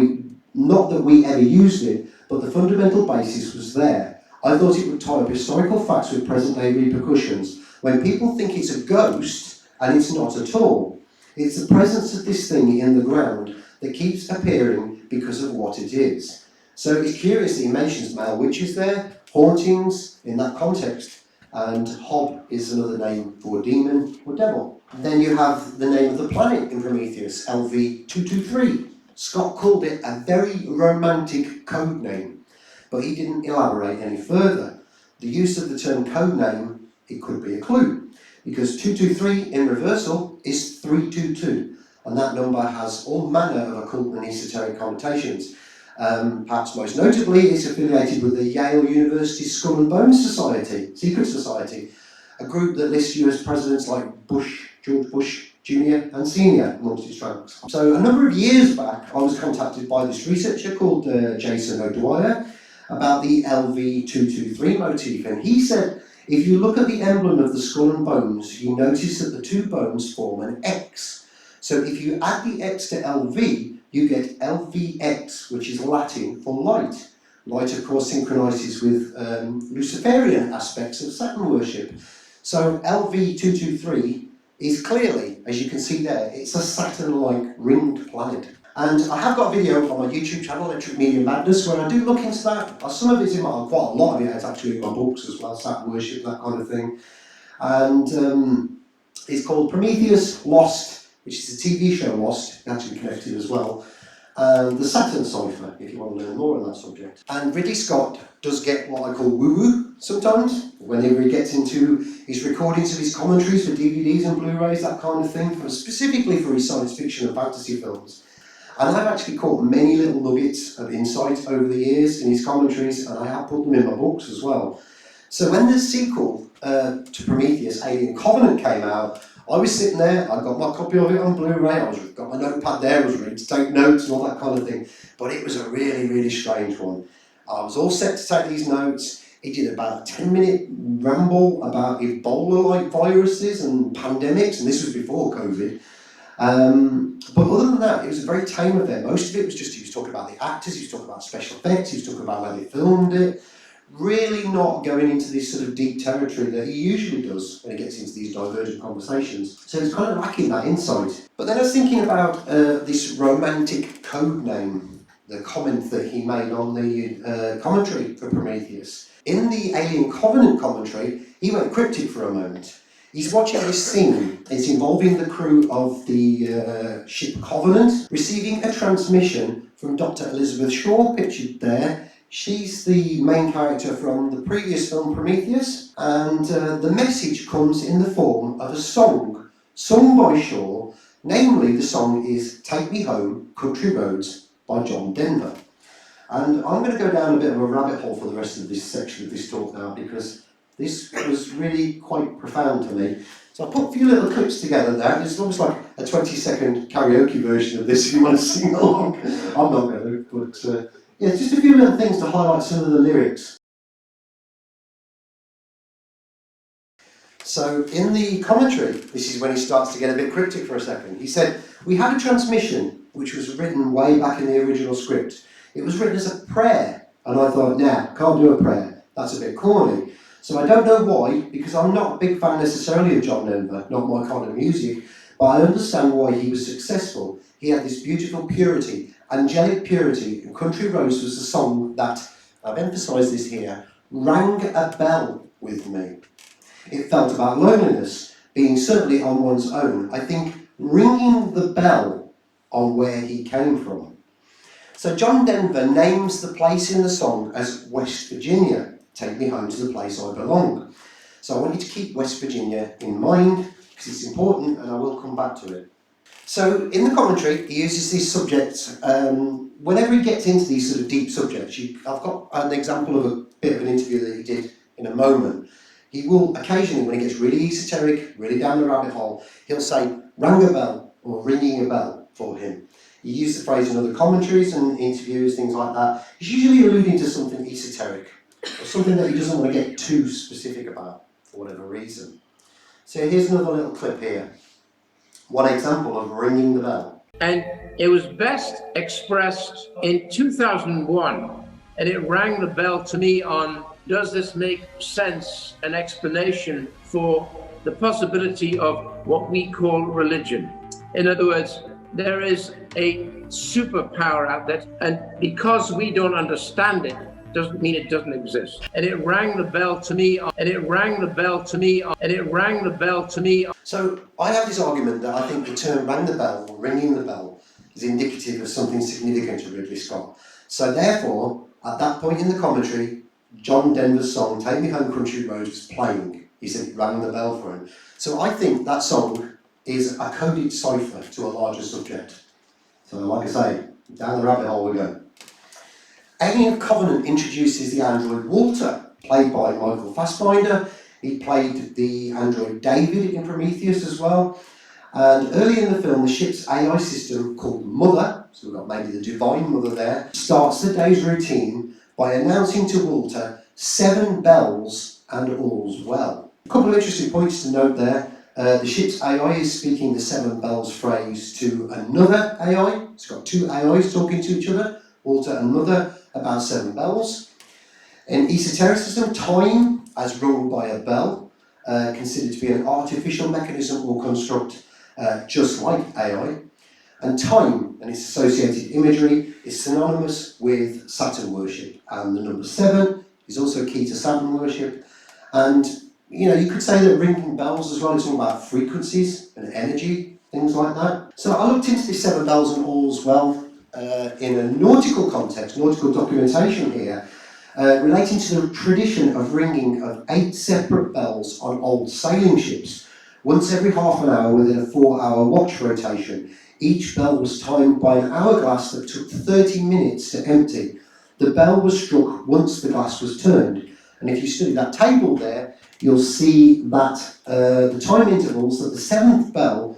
not that we ever used it, but the fundamental basis was there. I thought it would tie up historical facts with present-day repercussions. When people think it's a ghost, and it's not at all, it's the presence of this thing in the ground that keeps appearing because of what it is. So it's curious that he mentions male witches there, hauntings in that context, and Hob is another name for demon or devil. Then you have the name of the planet in Prometheus, LV-223. Scott called it a very romantic code name, but he didn't elaborate any further. The use of the term code name, it could be a clue, because 223 in reversal is 322, and that number has all manner of occult and esoteric connotations. Perhaps most notably, it's affiliated with the Yale University Skull and Bones Society, Secret Society, a group that lists US presidents like George Bush Jr. and Sr. amongst its ranks. So a number of years back, I was contacted by this researcher called Jason O'Dwyer about the LV-223 motif, and he said, if you look at the emblem of the skull and bones, you notice that the two bones form an X. So if you add the X to LV, you get LVX, which is Latin for light. Light, of course, synchronises with Luciferian aspects of Saturn worship. So LV-223 is clearly, as you can see there, it's a Saturn-like ringed planet. And I have got a video on my YouTube channel, Electric Media Madness, where I do look into that. Some of it's in my, quite a lot of it is actually in my books as well, Saturn worship, that kind of thing. And it's called Prometheus Lost, which is a TV show Lost, actually connected as well. And the Saturn Cipher, if you want to learn more on that subject. And Ridley Scott does get what I call woo-woo sometimes, whenever he gets into his recordings of his commentaries for DVDs and Blu-rays, that kind of thing, specifically for his science fiction and fantasy films. And I've actually caught many little nuggets of insight over the years in his commentaries, and I have put them in my books as well. So when the sequel to Prometheus, Alien Covenant, came out, I was sitting there, I got my copy of it on Blu-ray, I got my notepad there, I was ready to take notes and all that kind of thing, but it was a really, really strange one. I was all set to take these notes. He did about a 10-minute ramble about Ebola-like viruses and pandemics, and this was before COVID. But other than that, it was a very tame event. Most of it was just, he was talking about the actors, he was talking about special effects, he was talking about how they filmed it. Really not going into this sort of deep territory that he usually does when he gets into these divergent conversations. So he's kind of lacking that insight. But then I was thinking about this romantic code name, the comment that he made on the commentary for Prometheus. In the Alien Covenant commentary, he went cryptic for a moment. He's watching this scene. It's involving the crew of the ship Covenant receiving a transmission from Dr. Elizabeth Shaw, pictured there. She's the main character from the previous film Prometheus, and the message comes in the form of a song sung by Shaw. Namely, the song is Take Me Home, Country Roads by John Denver. And I'm going to go down a bit of a rabbit hole for the rest of this section of this talk now, because this was really quite profound to me. So I put a few little clips together there. It's almost like a 20-second karaoke version of this if you want to sing along. I'm not going to, but yeah, just a few little things to highlight some of the lyrics. So in the commentary, this is when he starts to get a bit cryptic for a second. He said, we had a transmission which was written way back in the original script. It was written as a prayer, and I thought, nah, can't do a prayer. That's a bit corny. So I don't know why, because I'm not a big fan necessarily of John Denver, not my kind of music, but I understand why he was successful. He had this beautiful purity, angelic purity, and Country Roads was the song that, I've emphasised this here, rang a bell with me. It felt about loneliness, being certainly on one's own. I think ringing the bell on where he came from. So John Denver names the place in the song as West Virginia, take me home to the place I belong. So I wanted to keep West Virginia in mind, because it's important, and I will come back to it. So in the commentary, he uses these subjects, whenever he gets into these sort of deep subjects, I've got an example of a bit of an interview that he did in a moment. He will occasionally, when he gets really esoteric, really down the rabbit hole, he'll say, rang a bell, or ringing a bell for him. He used the phrase in other commentaries and interviews, things like that. He's usually alluding to something esoteric, or something that he doesn't want to get too specific about, for whatever reason. So here's another little clip here. One example of ringing the bell. And it was best expressed in 2001, and it rang the bell to me on, does this make sense, an explanation for the possibility of what we call religion? In other words, there is a superpower out there, and because we don't understand it, doesn't mean it doesn't exist. And it rang the bell to me, and it rang the bell to me, and it rang the bell to me. So I have this argument that I think the term rang the bell, or ringing the bell, is indicative of something significant to Ridley Scott. So therefore, at that point in the commentary, John Denver's song, Take Me Home Country Road, was playing. He said it rang the bell for him. So I think that song is a coded cipher to a larger subject. So like I say, down the rabbit hole we go. Alien Covenant introduces the android Walter, played by Michael Fassbinder. He played the android David in Prometheus as well. And early in the film, the ship's AI system called Mother, so we've got maybe the Divine Mother there, starts the day's routine by announcing to Walter 7 bells and all's well. A couple of interesting points to note there. The ship's AI is speaking the 7 bells phrase to another AI. It's got 2 AIs talking to each other, Walter and Mother, about 7 bells. In esotericism, time, as rung by a bell, considered to be an artificial mechanism or construct just like AI. And time and its associated imagery is synonymous with Saturn worship. And the number 7 is also key to Saturn worship. And you know, you could say that ringing bells as well is all about frequencies and energy, things like that. So I looked into this 7 bells and all's well in a nautical context, nautical documentation here, relating to the tradition of ringing of 8 separate bells on old sailing ships, once every half an hour within a 4-hour watch rotation. Each bell was timed by an hourglass that took 30 minutes to empty. The bell was struck once the glass was turned. And if you study that table there, you'll see that the time intervals that the 7th bell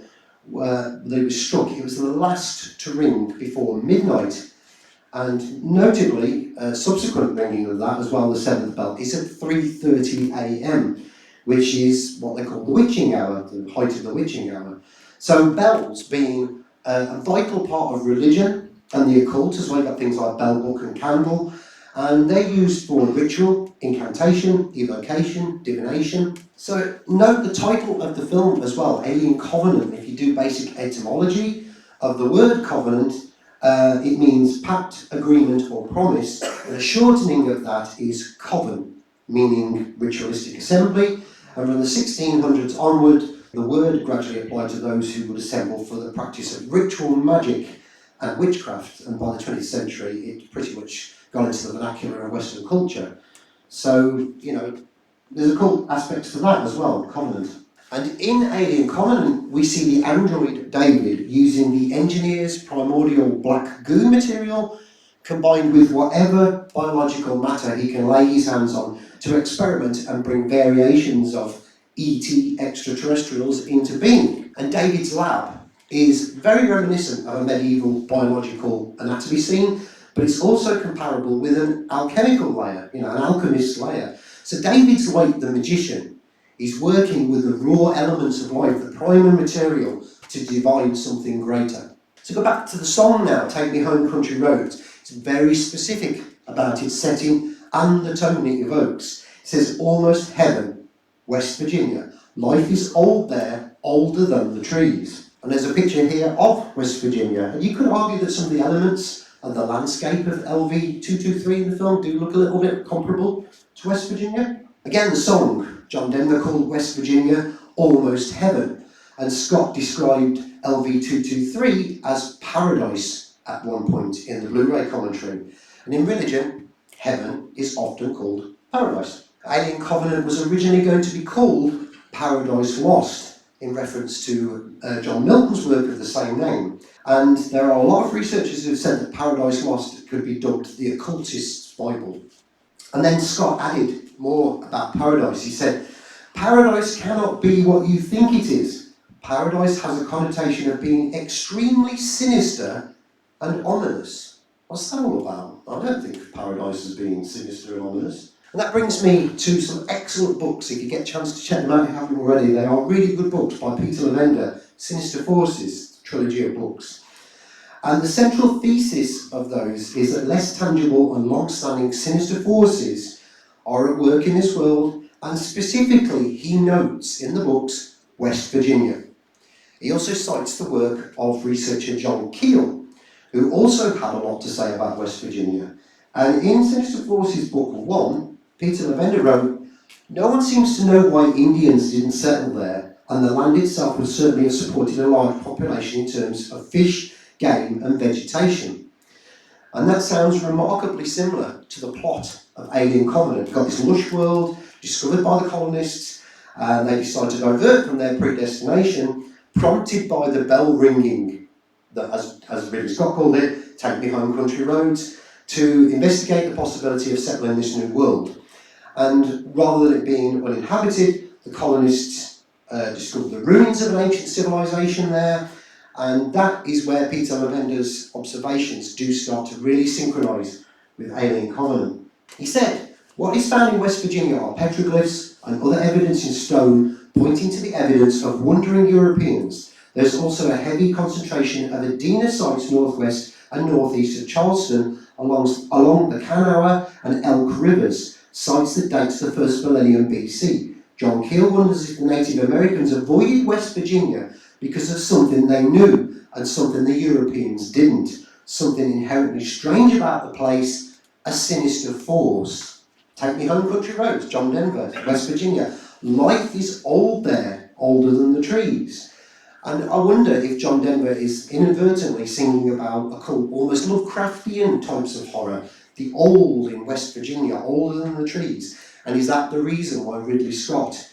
that it was struck, it was the last to ring before midnight. And notably, subsequent ringing of that as well, the 7th bell, is at 3:30 a.m, which is what they call the witching hour, the height of the witching hour. So bells being a vital part of religion and the occult, as well. You've got things like bell, book and candle, and they're used for ritual, incantation, evocation, divination. So note the title of the film as well, Alien Covenant. If you do basic etymology of the word covenant, it means pact, agreement or promise, and a shortening of that is coven, meaning ritualistic assembly. And from the 1600s onward, the word gradually applied to those who would assemble for the practice of ritual magic and witchcraft, and by the 20th century it pretty much got into the vernacular of Western culture. So, you know, there's occult aspects to that as well, covenant. And in Alien Covenant, we see the android David using the engineer's primordial black goo material combined with whatever biological matter he can lay his hands on to experiment and bring variations of ET extraterrestrials into being. And David's lab is very reminiscent of a medieval biological anatomy scene, but it's also comparable with an alchemical layer, you know, an alchemist's layer. So David's like the magician. He's working with the raw elements of life, the primal material, to divine something greater. So go back to the song now, Take Me Home Country Roads. It's very specific about its setting and the tone it evokes. It says, almost heaven, West Virginia. Life is old there, older than the trees. And there's a picture here of West Virginia. And you could argue that some of the elements and the landscape of LV-223 in the film do look a little bit comparable to West Virginia. Again, the song, John Denver called West Virginia almost heaven, and Scott described LV-223 as paradise at one point in the Blu-ray commentary. And in religion, heaven is often called paradise. Alien Covenant was originally going to be called Paradise Lost, in reference to John Milton's work of the same name. And there are a lot of researchers who have said that Paradise Lost could be dubbed the occultist's Bible. And then Scott added more about paradise. He said, paradise cannot be what you think it is. Paradise has a connotation of being extremely sinister and ominous. What's that all about? I don't think of paradise as being sinister and ominous. And that brings me to some excellent books. If you get a chance to check them out, if you haven't already, they are really good books by Peter Lavender, Sinister Forces, trilogy of books. And the central thesis of those is that less tangible and long-standing sinister forces are at work in this world, and specifically, he notes in the books West Virginia. He also cites the work of researcher John Keel, who also had a lot to say about West Virginia. And in Sinister Forces Book 1, Peter Lavender wrote, no one seems to know why Indians didn't settle there, and the land itself would certainly have supported a large population in terms of fish, game and vegetation. And that sounds remarkably similar to the plot of Alien Covenant. You've got this lush world discovered by the colonists, and they decide to divert from their predestination, prompted by the bell ringing, that, as Ridley Scott called it, take me home country roads, to investigate the possibility of settling this new world. And rather than it being uninhabited, the colonists discovered the ruins of an ancient civilization there, and that is where Peter Lavender's observations do start to really synchronise with Alien Covenant. He said, what is found in West Virginia are petroglyphs and other evidence in stone pointing to the evidence of wandering Europeans. There's also a heavy concentration of Adena sites northwest and northeast of Charleston along the Kanawha and Elk rivers, sites that date to the first millennium BC. John Keel wonders if the Native Americans avoided West Virginia because of something they knew and something the Europeans didn't. Something inherently strange about the place, a sinister force. Take me home country roads, John Denver, West Virginia. Life is old there, older than the trees. And I wonder if John Denver is inadvertently singing about occult, almost Lovecraftian types of horror, the old in West Virginia, older than the trees. And is that the reason why Ridley Scott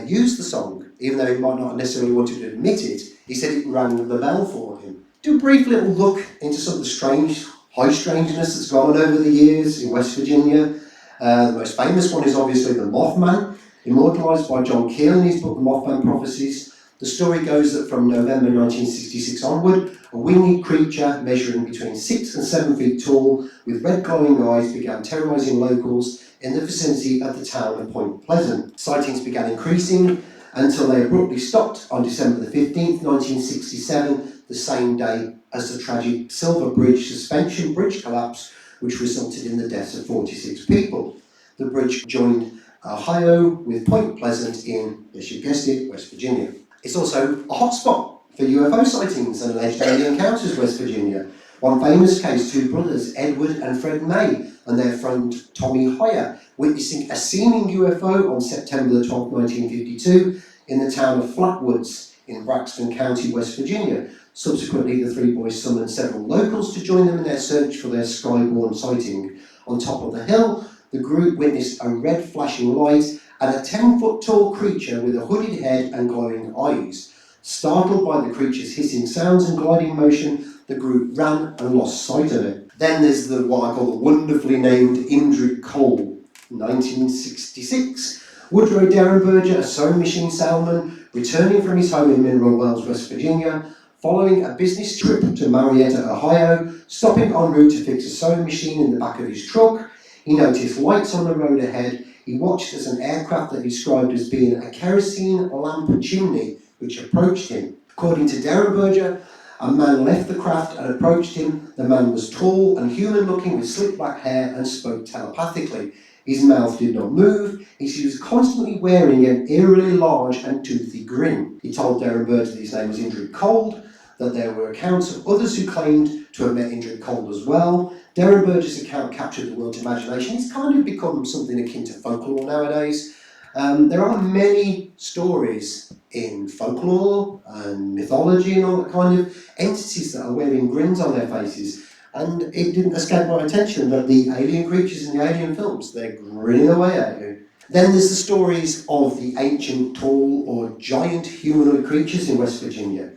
used the song, even though he might not necessarily want to admit it? He said it rang the bell for him. Do a brief little look into some of the strange, high strangeness that's gone on over the years in West Virginia. The most famous one is obviously the Mothman, immortalised by John Keel in his book The Mothman Prophecies. The story goes that from November 1966 onward, a winged creature measuring between 6 and 7 feet tall with red glowing eyes began terrorising locals in the vicinity of the town of Point Pleasant. Sightings began increasing until they abruptly stopped on December the 15th, 1967, the same day as the tragic Stourbridge suspension bridge collapse, which resulted in the deaths of 46 people. The bridge joined Ohio with Point Pleasant in, as you guessed it, West Virginia. It's also a hotspot for UFO sightings and alleged alien encounters, West Virginia. One famous case, two brothers, Edward and Fred May, and their friend Tommy Hoyer, witnessing a seeming UFO on September the 12th, 1952, in the town of Flatwoods in Braxton County, West Virginia. Subsequently, the three boys summoned several locals to join them in their search for their skyborne sighting. On top of the hill, the group witnessed a red flashing light and a 10-foot-tall creature with a hooded head and glowing eyes. Startled by the creature's hissing sounds and gliding motion, the group ran and lost sight of it. Then there's what I call the wonderfully named Indrid Coal, 1966. Woodrow Derenberger, a sewing machine salesman, returning from his home in Mineral Wells, West Virginia, following a business trip to Marietta, Ohio, stopping en route to fix a sewing machine in the back of his truck. He noticed lights on the road ahead. He watched as an aircraft that he described as being a kerosene lamp chimney which approached him. According to Derenberger, a man left the craft and approached him. The man was tall and human-looking with slick black hair and spoke telepathically. His mouth did not move. He was constantly wearing an eerily large and toothy grin. He told Derenberger that his name was Indrid Cold, that there were accounts of others who claimed to have met Indrid Cold as well. Derenberger's account captured the world's imagination. It's kind of become something akin to folklore nowadays. There are many stories in folklore and mythology and all that kind of entities that are wearing grins on their faces. And it didn't escape my attention that the alien creatures in the alien films, they're grinning away at you. Then there's the stories of the ancient, tall or giant humanoid creatures in West Virginia.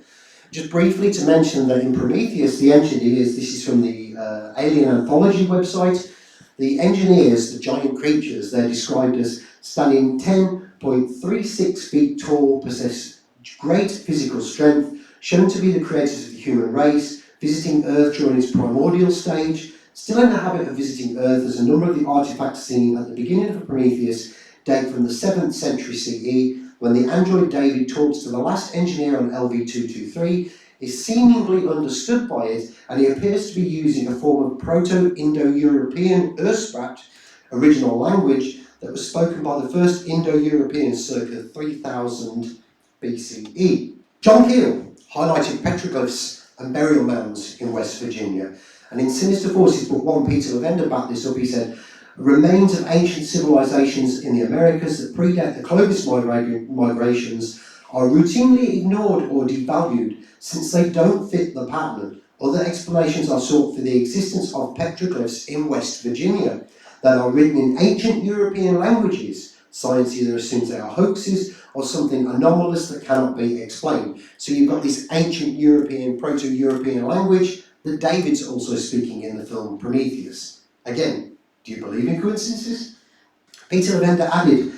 Just briefly to mention that in Prometheus, the engineers, this is from the Alien Anthology website, the engineers, the giant creatures, they're described as standing 10.36 feet tall, possess great physical strength, shown to be the creators of the human race, visiting Earth during its primordial stage, still in the habit of visiting Earth, as a number of the artifacts seen at the beginning of Prometheus date from the 7th century CE, when the android David talks to the last engineer on LV-223, is seemingly understood by it, and he appears to be using a form of Proto-Indo-European Ursprach original language that was spoken by the first Indo-Europeans circa 3000 BCE. John Keel highlighted petroglyphs and burial mounds in West Virginia, and in Sinister Forces Book 1, Peter Lavender backed this up. He said, remains of ancient civilizations in the Americas that predate the Clovis migrations are routinely ignored or devalued since they don't fit the pattern. Other explanations are sought for the existence of petroglyphs in West Virginia that are written in ancient European languages. Science either assumes they are hoaxes or something anomalous that cannot be explained. So you've got this ancient European, Proto-European language that David's also speaking in the film Prometheus. Again, do you believe in coincidences? Peter Lavender added,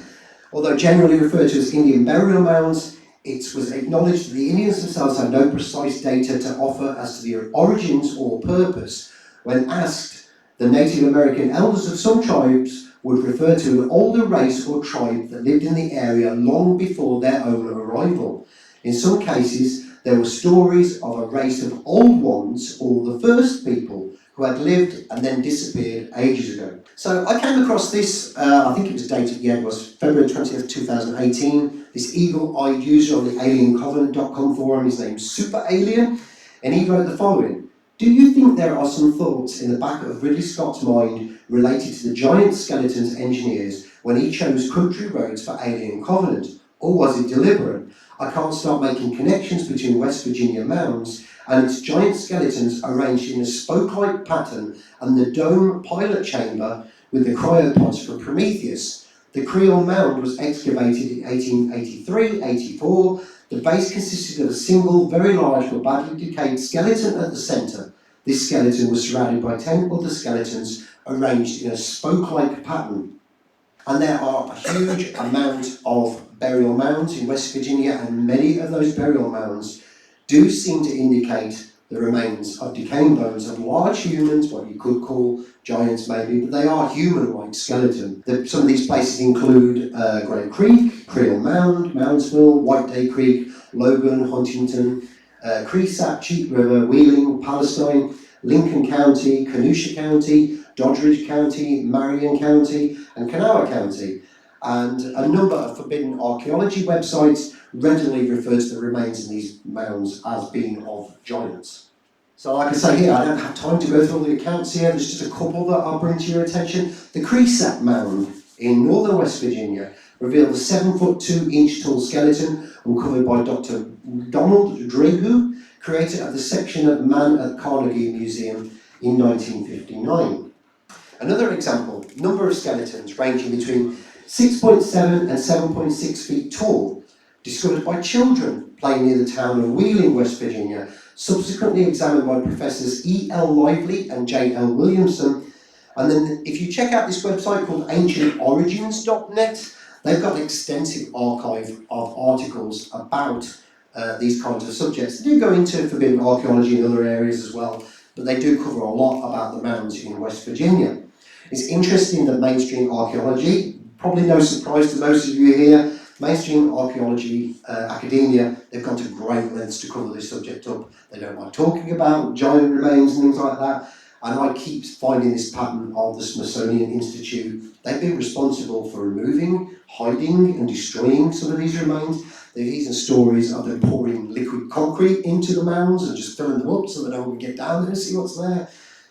although generally referred to as Indian burial mounds, it was acknowledged that the Indians themselves had no precise data to offer as to the origins or purpose. When asked, the Native American elders of some tribes would refer to an older race or tribe that lived in the area long before their own arrival. In some cases, there were stories of a race of old ones, or the first people, who had lived and then disappeared ages ago. So I came across this, I think it was dated, it was February 20th, 2018, this eagle-eyed user on the aliencovenant.com forum, his name's Super Alien, and he wrote the following: do you think there are some thoughts in the back of Ridley Scott's mind related to the giant skeletons engineers when he chose country roads for Alien Covenant? Or was it deliberate? I can't start making connections between West Virginia mounds and its giant skeletons arranged in a spoke-like pattern and the dome pilot chamber with the cryopods from Prometheus. The Creole mound was excavated in 1883-84. The base consisted of a single, very large but badly decayed skeleton at the centre. This skeleton was surrounded by 10 other skeletons arranged in a spoke-like pattern. And there are a huge amount of burial mounds in West Virginia, and many of those burial mounds do seem to indicate the remains of decaying bones of large humans, what you could call giants maybe, but they are human-like skeleton. Some of these places include Grand Creek, Creole Mound, Moundsville, White Day Creek, Logan, Huntington, Creesack, Cheat River, Wheeling, Palestine, Lincoln County, Kenosha County, Doddridge County, Marion County, and Kanawha County. And a number of forbidden archaeology websites readily refer to the remains in these mounds as being of giants. So like I say here, I don't have time to go through all the accounts here, there's just a couple that I'll bring to your attention. The Creesack Mound in northern West Virginia revealed a 7'2" tall skeleton uncovered by Dr. Donald Dragu, creator of the section of Man at Carnegie Museum in 1959. Another example, number of skeletons ranging between 6.7 and 7.6 feet tall, discovered by children playing near the town of Wheeling, West Virginia, subsequently examined by Professors E.L. Lively and J.L. Williamson. And then if you check out this website called ancientorigins.net, they've got an extensive archive of articles about these kinds of subjects. They do go into forbidden archaeology in other areas as well, but they do cover a lot about the mounds in West Virginia. It's interesting that mainstream archaeology, probably no surprise to most of you here, mainstream archaeology, academia, they've gone to great lengths to cover this subject up. They don't like talking about giant remains and things like that. And I keep finding this pattern of the Smithsonian Institute. They've been responsible for removing, hiding and destroying some of these remains. There's even stories of them pouring liquid concrete into the mounds and just filling them up so that no one can get down there and see what's there.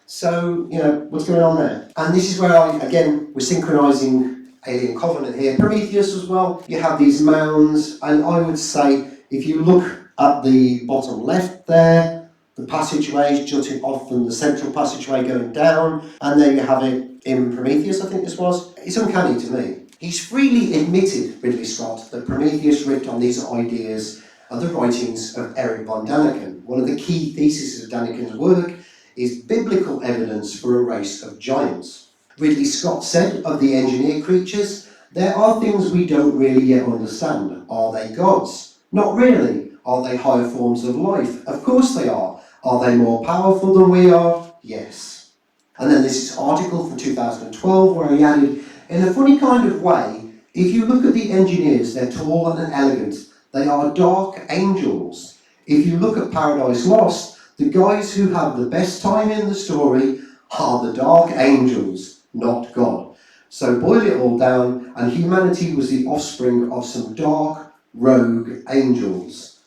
So, you know, what's going on there? And this is where we're synchronising Alien Covenant here. Prometheus as well, you have these mounds, and I would say, if you look at the bottom left there, the passageways jutting off from the central passageway going down, and there you have it in Prometheus, I think this was. It's uncanny to me. He's freely admitted, Ridley Scott, that Prometheus ripped on these ideas of the writings of Eric von Daniken. One of the key theses of Daniken's work is biblical evidence for a race of giants. Ridley Scott said of the engineered creatures, there are things we don't really yet understand. Are they gods? Not really. Are they higher forms of life? Of course they are. Are they more powerful than we are? Yes. And then there's this article from 2012 where he added, in a funny kind of way, if you look at the engineers, they're tall and elegant. They are dark angels. If you look at Paradise Lost, the guys who have the best time in the story are the dark angels, not God. So boil it all down, and humanity was the offspring of some dark, rogue angels.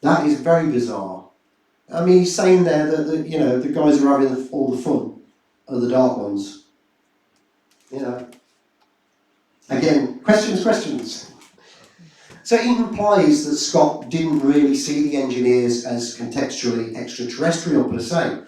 That is very bizarre. I mean, he's saying there that the guys are having all the fun are the dark ones. Again, questions. So it implies that Scott didn't really see the engineers as contextually extraterrestrial per se.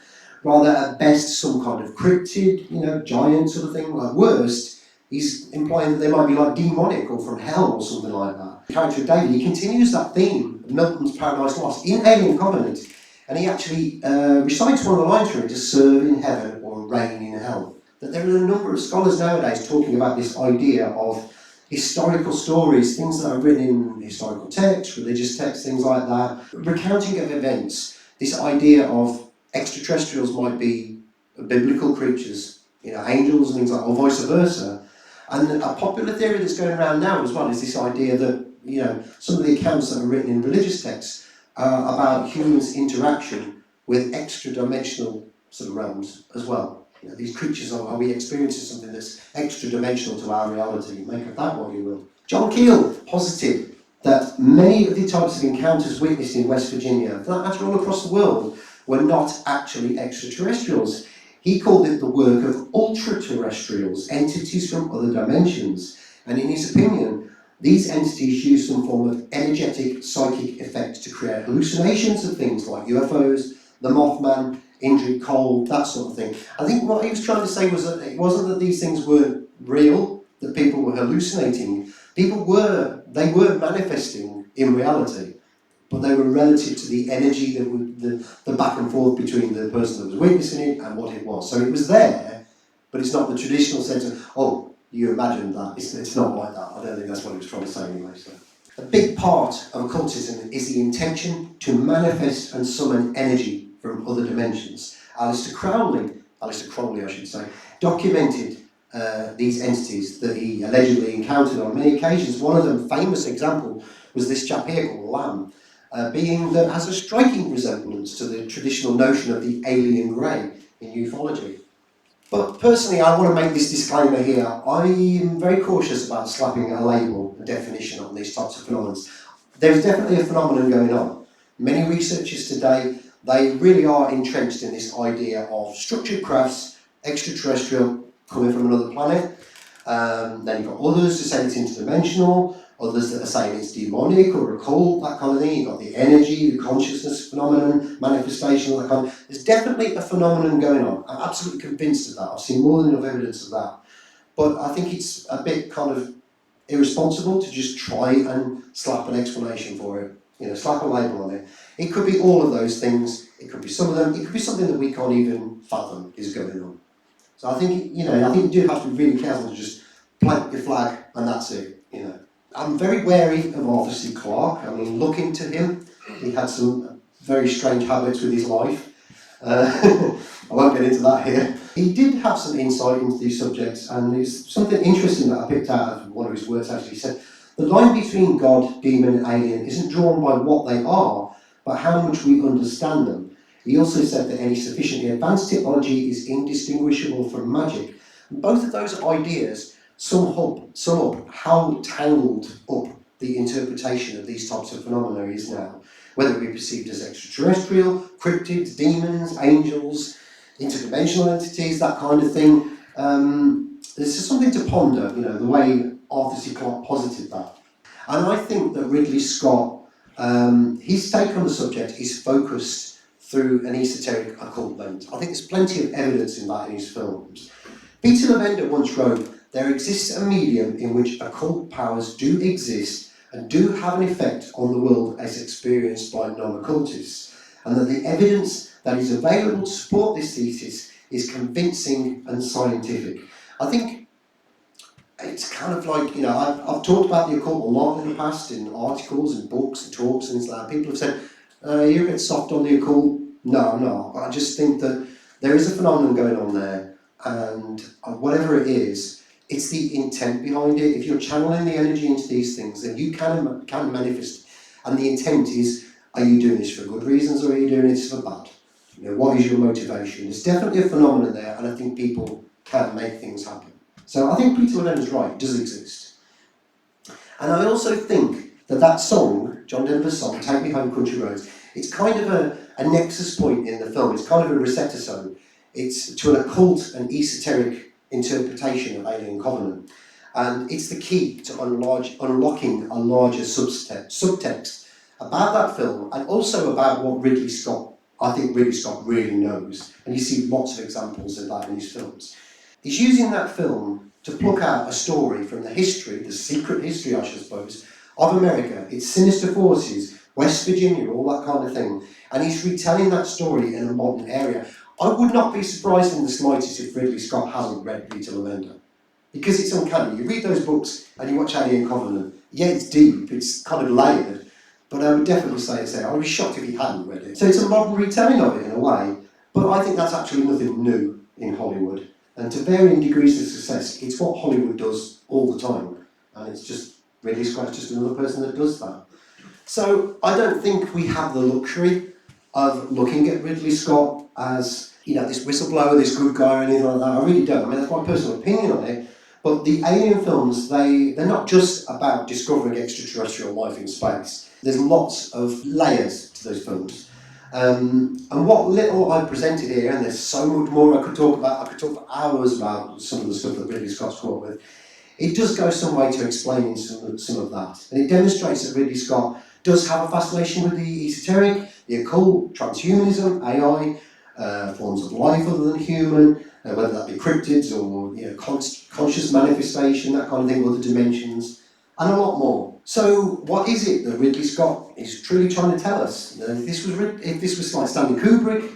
Rather, at best, some kind of cryptid, giant sort of thing. At worst, he's implying that they might be like demonic or from hell or something like that. The character of David, he continues that theme of Milton's Paradise Lost in Alien Covenant, and he actually recites one of the lines from it, to serve in heaven or reign in hell. That there are a number of scholars nowadays talking about this idea of historical stories, things that are written in historical texts, religious texts, things like that, recounting of events. This idea of extraterrestrials might be biblical creatures, angels and things like that, or vice versa. And a popular theory that's going around now as well is this idea that, some of the accounts that are written in religious texts are about humans' interaction with extra-dimensional sort of realms as well. These creatures, are we experiencing something that's extra-dimensional to our reality? Make of that what you will. John Keel posited that many of the types of encounters witnessed in West Virginia, for that matter all across the world, were not actually extraterrestrials. He called it the work of ultra-terrestrials, entities from other dimensions. And in his opinion, these entities use some form of energetic psychic effect to create hallucinations of things like UFOs, the Mothman, Indrid Cold, that sort of thing. I think what he was trying to say was that it wasn't that these things were real, that people were hallucinating. They were manifesting in reality, but they were relative to the energy, the back and forth between the person that was witnessing it and what it was. So it was there, but it's not the traditional sense of, you imagined that. It's not like that. I don't think that's what he was trying to say anyway. So. A big part of occultism is the intention to manifest and summon energy from other dimensions. Aleister Crowley, documented these entities that he allegedly encountered on many occasions. One of them, famous example, was this chap here called Lamb, a being that has a striking resemblance to the traditional notion of the alien grey in ufology. But personally, I want to make this disclaimer here. I am very cautious about slapping a label, a definition on these types of phenomena. There's definitely a phenomenon going on. Many researchers today, they really are entrenched in this idea of structured crafts, extraterrestrial, coming from another planet. Then you've got others who say it's interdimensional, others that are saying it's demonic or occult, that kind of thing. You've got the energy, the consciousness phenomenon, manifestation, all that kind of. There's definitely a phenomenon going on. I'm absolutely convinced of that. I've seen more than enough evidence of that. But I think it's a bit kind of irresponsible to just try and slap an explanation for it. Slap a label on it. It could be all of those things. It could be some of them. It could be something that we can't even fathom is going on. So I think, I think you do have to be really careful to just plant your flag and that's it, I'm very wary of Arthur C. Clarke. I mean, look into him. He had some very strange habits with his life. I won't get into that here. He did have some insight into these subjects, and there's something interesting that I picked out of one of his words actually. He said, the line between God, demon and alien isn't drawn by what they are, but how much we understand them. He also said that any sufficiently advanced technology is indistinguishable from magic. And both of those ideas sum up how tangled up the interpretation of these types of phenomena is now. Whether it be perceived as extraterrestrial, cryptids, demons, angels, interdimensional entities, that kind of thing. There's just something to ponder, the way Arthur C. Clarke posited that. And I think that Ridley Scott, his take on the subject is focused through an esoteric occult lens. I think there's plenty of evidence in that in his films. Peter Lavender once wrote, "There exists a medium in which occult powers do exist and do have an effect on the world as experienced by non-occultists, and that the evidence that is available to support this thesis is convincing and scientific." I think it's kind of like, you know, I've talked about the occult a lot in the past, in articles and books and talks and things like that. People have said, you're a bit soft on the occult. No, I'm not. I just think that there is a phenomenon going on there, and whatever it is, it's the intent behind it. If you're channeling the energy into these things, then you can manifest. And the intent is, are you doing this for good reasons or are you doing this for bad? You know, what is your motivation? There's definitely a phenomenon there, and I think people can make things happen. So I think Peter Levender's right, it does exist. And I also think that that song, John Denver's song, Take Me Home Country Roads, it's kind of a nexus point in the film. It's kind of a Rosetta Stone. It's to an occult and esoteric interpretation of Alien Covenant. And it's the key to unlocking a larger subtext about that film, and also about what Ridley Scott, I think Ridley Scott really knows. And you see lots of examples of that in his films. He's using that film to pluck out a story from the history, the secret history, I suppose, of America, its sinister forces, West Virginia, all that kind of thing. And he's retelling that story in a modern area. I would not be surprised in the slightest if Ridley Scott hasn't read Peter Lavender. Because it's uncanny. You read those books and you watch Alien Covenant. Yeah, it's deep, it's kind of layered. But I would definitely say it's there. I would be shocked if he hadn't read it. So it's a modern retelling of it in a way. But I think that's actually nothing new in Hollywood. And to varying degrees of success, it's what Hollywood does all the time. And it's just, Ridley Scott's just another person that does that. So I don't think we have the luxury of looking at Ridley Scott as, you know, this whistleblower, this good guy or anything like that. I really don't. I mean, that's my personal opinion on it. But the Alien films, they're not just about discovering extraterrestrial life in space. There's lots of layers to those films. And what little I presented here, and there's so much more I could talk about, I could talk for hours about some of the stuff that Ridley Scott's come up with. It does go some way to explaining some of that. And it demonstrates that Ridley Scott does have a fascination with the esoteric, the occult, transhumanism, AI, forms of life other than human, whether that be cryptids or, you know, conscious manifestation, that kind of thing, other dimensions, and a lot more. So what is it that Ridley Scott is truly trying to tell us? You know, if this was like Stanley Kubrick,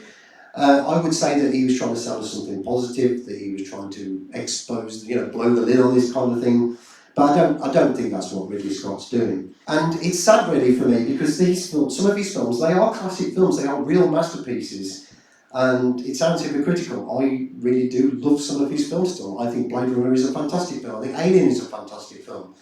I would say that he was trying to sell us something positive, that he was trying to expose, you know, blow the lid on this kind of thing. But I don't think that's what Ridley Scott's doing. And it's sad really for me, because these films, some of his films, they are classic films, they are real masterpieces. And it sounds hypocritical. I really do love some of his films still. I think Blade Runner is a fantastic film. I think Alien is a fantastic film.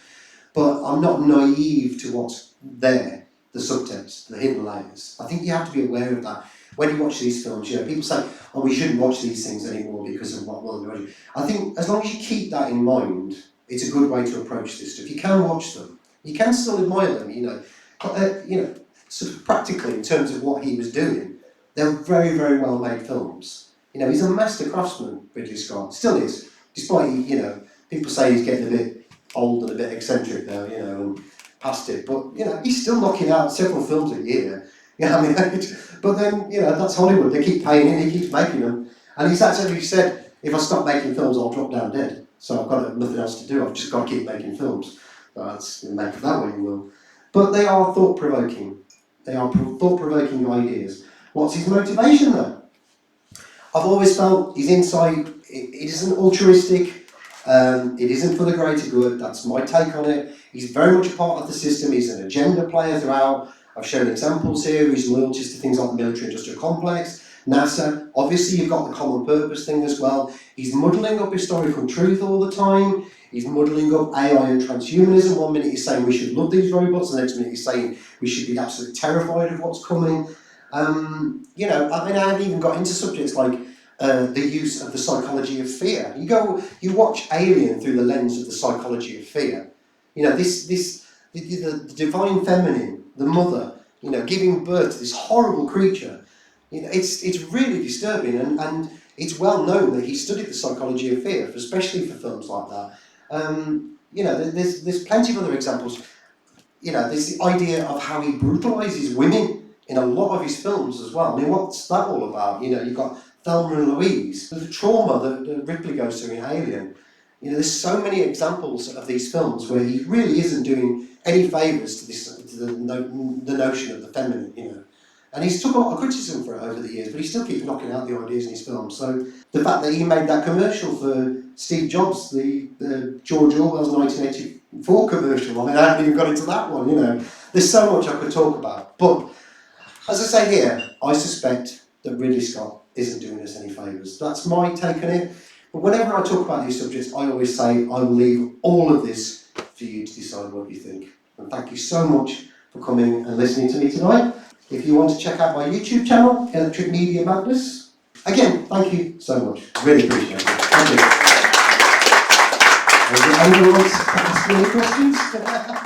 But I'm not naive to what's there, the subtext, the hidden layers. I think you have to be aware of that. When you watch these films, you know, people say, oh, we shouldn't watch these things anymore because of what we're doing. I think as long as you keep that in mind, it's a good way to approach this stuff. You can watch them. You can still admire them, you know, sort of practically in terms of what he was doing. They're very, very well made films. You know, he's a master craftsman, Ridley Scott. Still is, despite, you know, people say he's getting a bit old and a bit eccentric now, you know, and past it. But, you know, he's still knocking out several films a year. You know, I mean, but then, you know, that's Hollywood. They keep paying him, he keeps making them. And he's actually said, if I stop making films, I'll drop down dead. So I've got nothing else to do. I've just got to keep making films. That's make it that way, you will. But they are thought-provoking. They are thought-provoking ideas. What's his motivation, though? I've always felt his insight, it isn't altruistic, it isn't for the greater good. That's my take on it. He's very much a part of the system. He's an agenda player throughout. I've shown examples here. He's loyalties to things like the military-industrial complex, NASA. Obviously, you've got the common purpose thing as well. He's muddling up historical truth all the time. He's muddling up AI and transhumanism. One minute he's saying we should love these robots, the next minute he's saying we should be absolutely terrified of what's coming. You know, I mean, I haven't even got into subjects like the use of the psychology of fear. You watch Alien through the lens of the psychology of fear. You know, the divine feminine, the mother, you know, giving birth to this horrible creature. You know, it's really disturbing, and it's well known that he studied the psychology of fear, especially for films like that. You know, there's plenty of other examples. You know, there's the idea of how he brutalises women in a lot of his films as well. I mean, what's that all about? You know, you've got Thelma and Louise, the trauma that Ripley goes through in Alien. You know, there's so many examples of these films where he really isn't doing any favours to the notion of the feminine, you know. And he's took a lot of criticism for it over the years, but he still keeps knocking out the ideas in his films. So the fact that he made that commercial for Steve Jobs, the George Orwell's 1984 commercial, I mean, I haven't even got into that one, you know. There's so much I could talk about. But as I say here, I suspect that Ridley Scott isn't doing us any favours. That's my take on it. But whenever I talk about these subjects, I always say I will leave all of this for you to decide what you think. And thank you so much for coming and listening to me tonight. If you want to check out my YouTube channel, Electric Media Madness, again, thank you so much. Really appreciate it. Thank you. Anyone wants to ask me any questions?